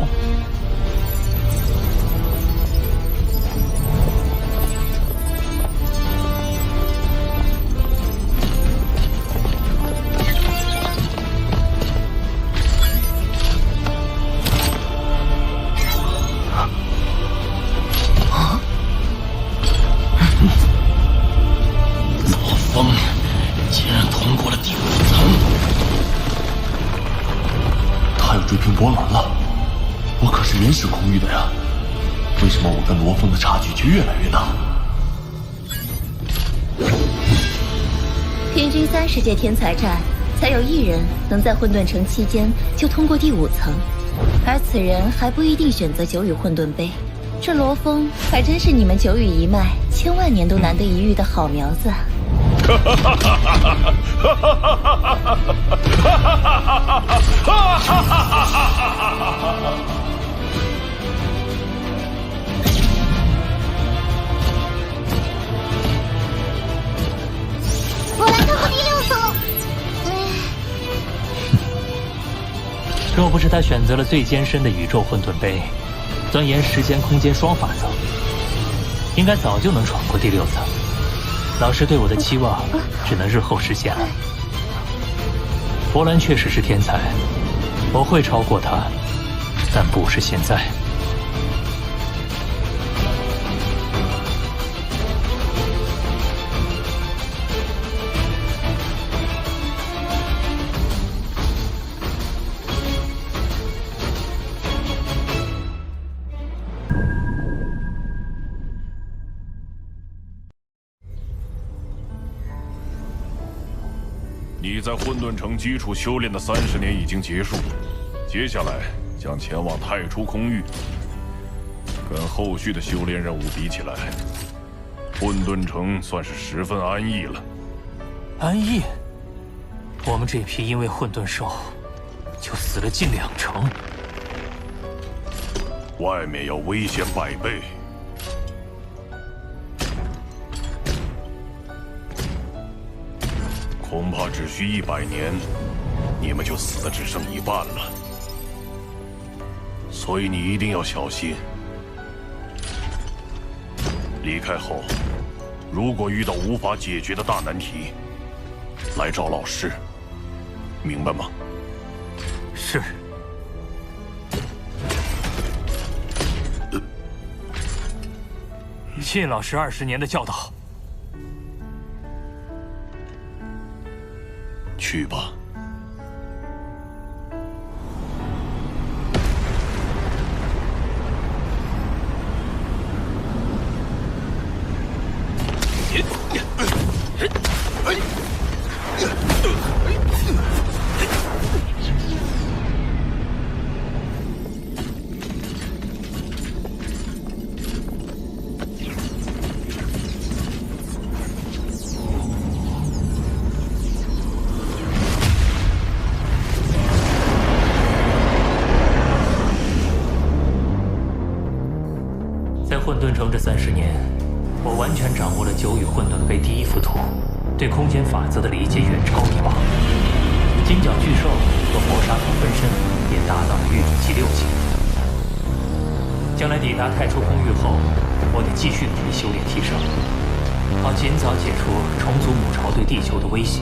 波澜了，我可是原始空域的呀，为什么我跟罗峰的差距就越来越大？平均30届天才战，才有1人能在混沌城期间就通过第5层，而此人还不一定选择九羽混沌杯。这罗峰还真是你们九羽一脉千万年都难得一遇的好苗子。我来通过第6层。若不是他选择了最艰深的宇宙混沌杯，钻研时间空间双法则，应该早就能闯过第6层。老师对我的期望只能日后实现了。伯兰确实是天才，我会超过他，但不是现在。你在混沌城基础修炼的30年已经结束，接下来将前往太初空域。跟后续的修炼任务比起来，混沌城算是十分安逸了。安逸？我们这批因为混沌兽就死了近2成。外面要危险100倍。恐怕只需100年，你们就死的只剩1半了。所以你一定要小心。离开后，如果遇到无法解决的大难题，来找老师，明白吗？是。谢老师20年的教导。去吧。混沌城这30年，我完全掌握了九羽混沌杯第1幅图，对空间法则的理解远超以往。金角巨兽和谋杀图分身也达到了御主级6级。将来抵达太初空域后，我得继续努力修炼提升，好尽早解除虫族母巢对地球的威胁。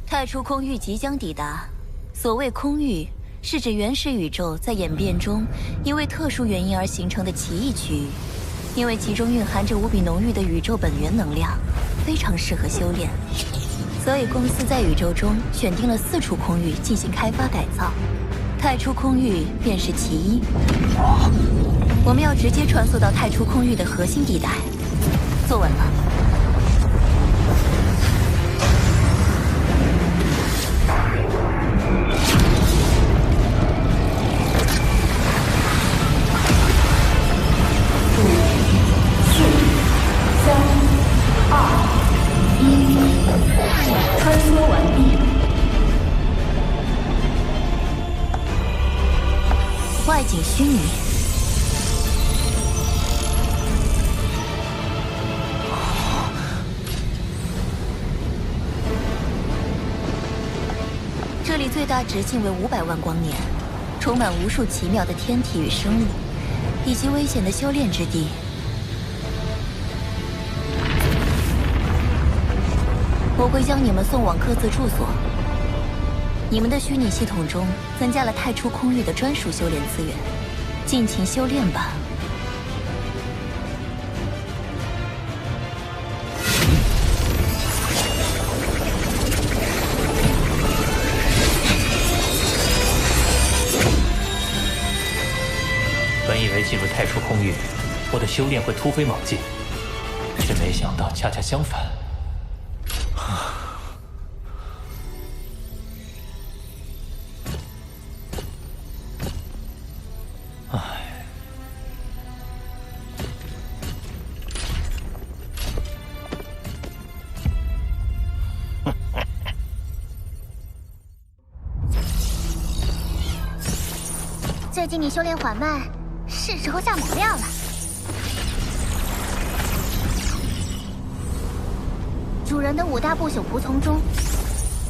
太初空域即将抵达。所谓空域，是指原始宇宙在演变中因为特殊原因而形成的奇异区域，因为其中蕴含着无比浓郁的宇宙本源能量，非常适合修炼。所以公司在宇宙中选定了4处空域进行开发改造，太初空域便是其一。我们要直接穿梭到太初空域的核心地带，坐稳了。4、景虚拟。这里最大直径为500万光年，充满无数奇妙的天体与生物，以及危险的修炼之地。我会将你们送往各自住所。你们的虚拟系统中增加了太初空域的专属修炼资源，尽情修炼吧。本以为进入太初空域，我的修炼会突飞猛进，却没想到恰恰相反。最近你修炼缓慢，是时候下猛料了。主人的5大不朽仆从中，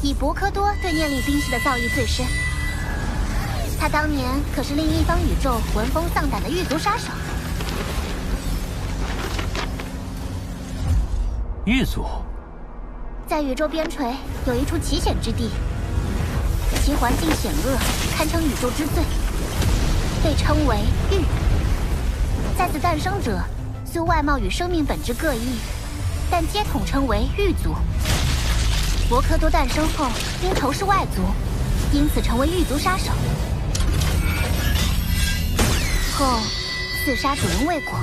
以博科多对念力冰系的造诣最深。他当年可是令一方宇宙闻风丧胆的狱卒杀手。狱卒在宇宙边陲有一处奇险之地，其环境险恶，堪称宇宙之最。被称为狱。在此诞生者，虽外貌与生命本质各异，但皆统称为狱卒。博科多诞生后，因仇视外族，因此成为狱卒杀手。后刺杀主人未果，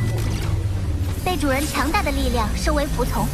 被主人强大的力量收为仆从。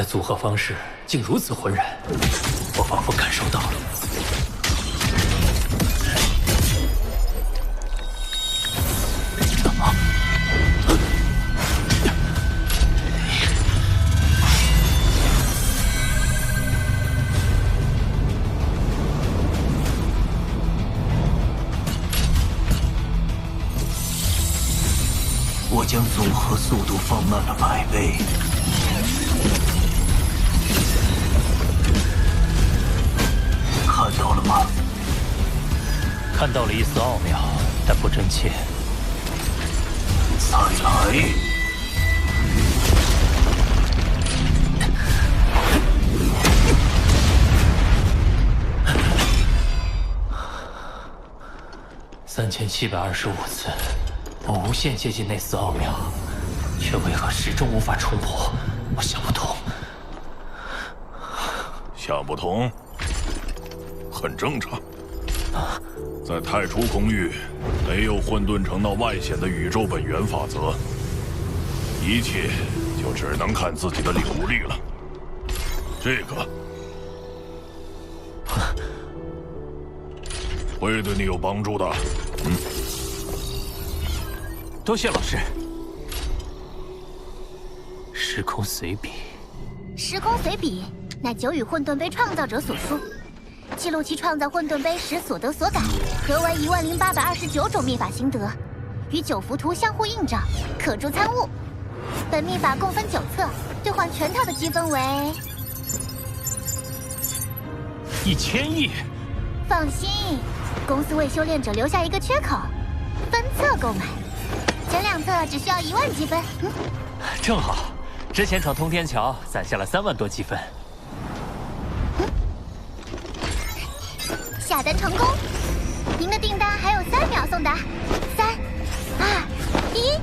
组合方式竟如此浑然，我仿佛感受到了。我将组合速度放慢了100倍。看到了吗？看到了一丝奥妙，但不真切。再来。3725次，我无限接近那丝奥妙，却为何始终无法冲破？我想不通。想不通，很正常。在太初空域，没有混沌城闹外显的宇宙本源法则，一切就只能看自己的领悟力了。这个会对你有帮助的。多谢老师。时空随笔，时空随笔乃九羽混沌杯创造者所书，记录其创造混沌杯时所得所感，合为10829种秘法心得，与9幅图相互映照，可助参悟。本秘法共分9册，兑换全套的积分为1000亿。放心，公司为修炼者留下一个缺口，分册购买，前2册只需要1万积分。正好，之前闯通天桥攒下了3万多积分。下单成功，您的订单还有3秒送达。3、2、1。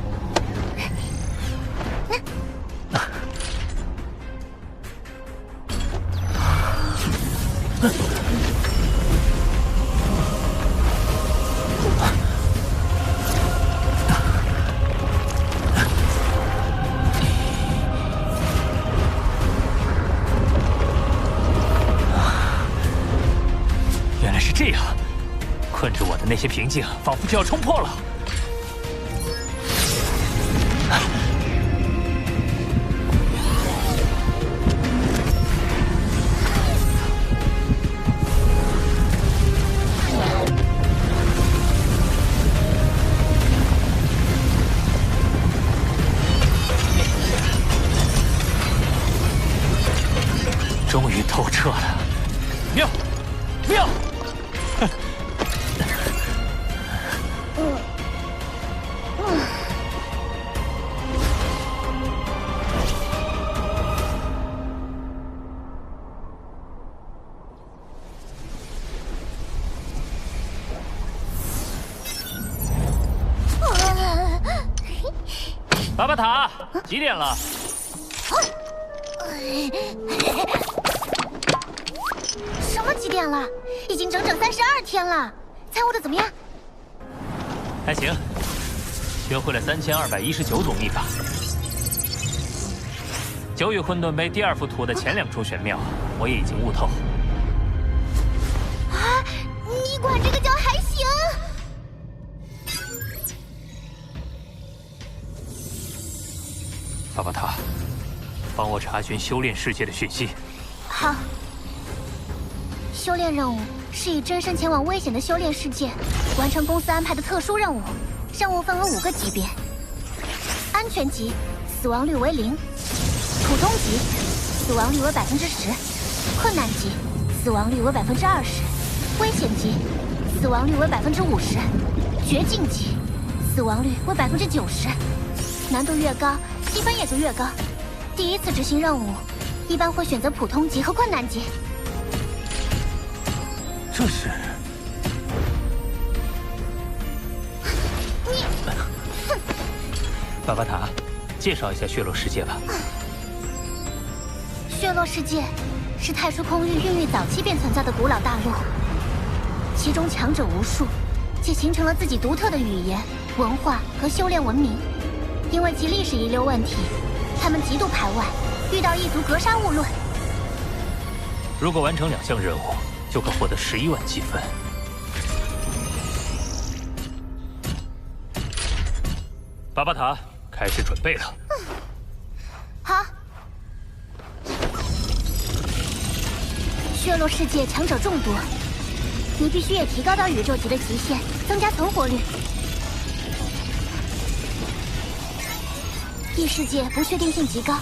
原来是这样，困住我的那些瓶颈仿佛就要冲破了。终于透彻了，妙，妙！巴巴塔，几点了？什么几点了？已经整整32天了，参悟的怎么样？还行，学会了3219种秘法。九羽混沌杯第2幅图的前2处玄妙，我也已经悟透。啊，你管这个叫还行？巴巴塔，帮我查询修炼世界的讯息。好。修炼任务是以真身前往危险的修炼世界，完成公司安排的特殊任务。任务分为5个级别：安全级，死亡率为0；普通级，死亡率为10%；困难级，死亡率为20%；危险级，死亡率为50%；绝境级，死亡率为90%。难度越高，积分也就越高。第1次执行任务，一般会选择普通级和困难级。这是你，巴巴塔，介绍一下血落世界吧。血落世界是太初空域孕育早期便存在的古老大陆，其中强者无数，且形成了自己独特的语言、文化和修炼文明。因为其历史遗留问题，他们极度排外，遇到异族格杀勿论。如果完成2项任务，就可获得11万积分。巴巴塔，开始准备了。好。血落世界强者众多，你必须也提高到宇宙级的极限，增加存活率。异世界不确定性极高，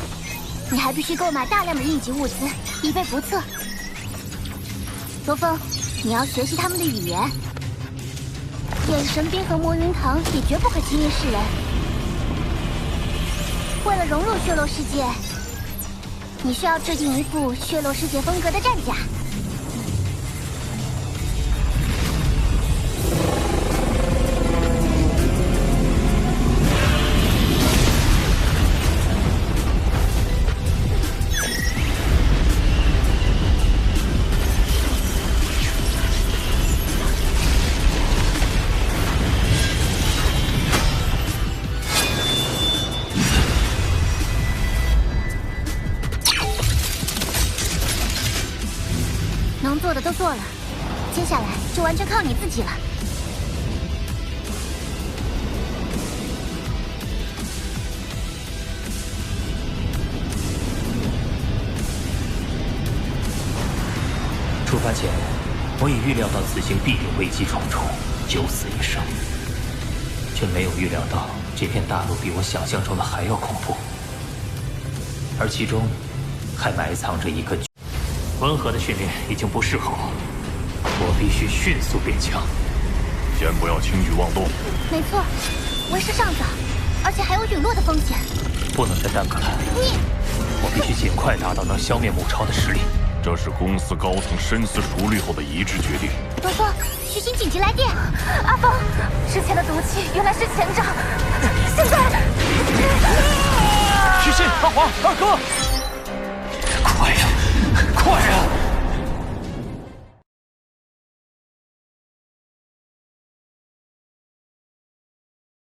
你还必须购买大量的应急物资，以备不测。罗峰，你要学习他们的语言。眼神冰和魔云堂也绝不可轻易示人。为了融入血落世界，你需要制定一副血落世界风格的战甲。的都做了，接下来就完全靠你自己了。出发前，我已预料到此行必有危机重重，九死一生，却没有预料到这片大陆比我想象中的还要恐怖，而其中还埋藏着一个温和的训练已经不适合我必须迅速变强。先不要轻举妄动。没错，为时尚早，而且还有陨落的风险。不能再耽搁了。我必须尽快达到能消灭母巢的实力。这是公司高层深思熟虑后的一致决定。多多，徐星紧急来电！阿峰，之前的毒气原来是前兆，现在……徐星、阿华、二哥。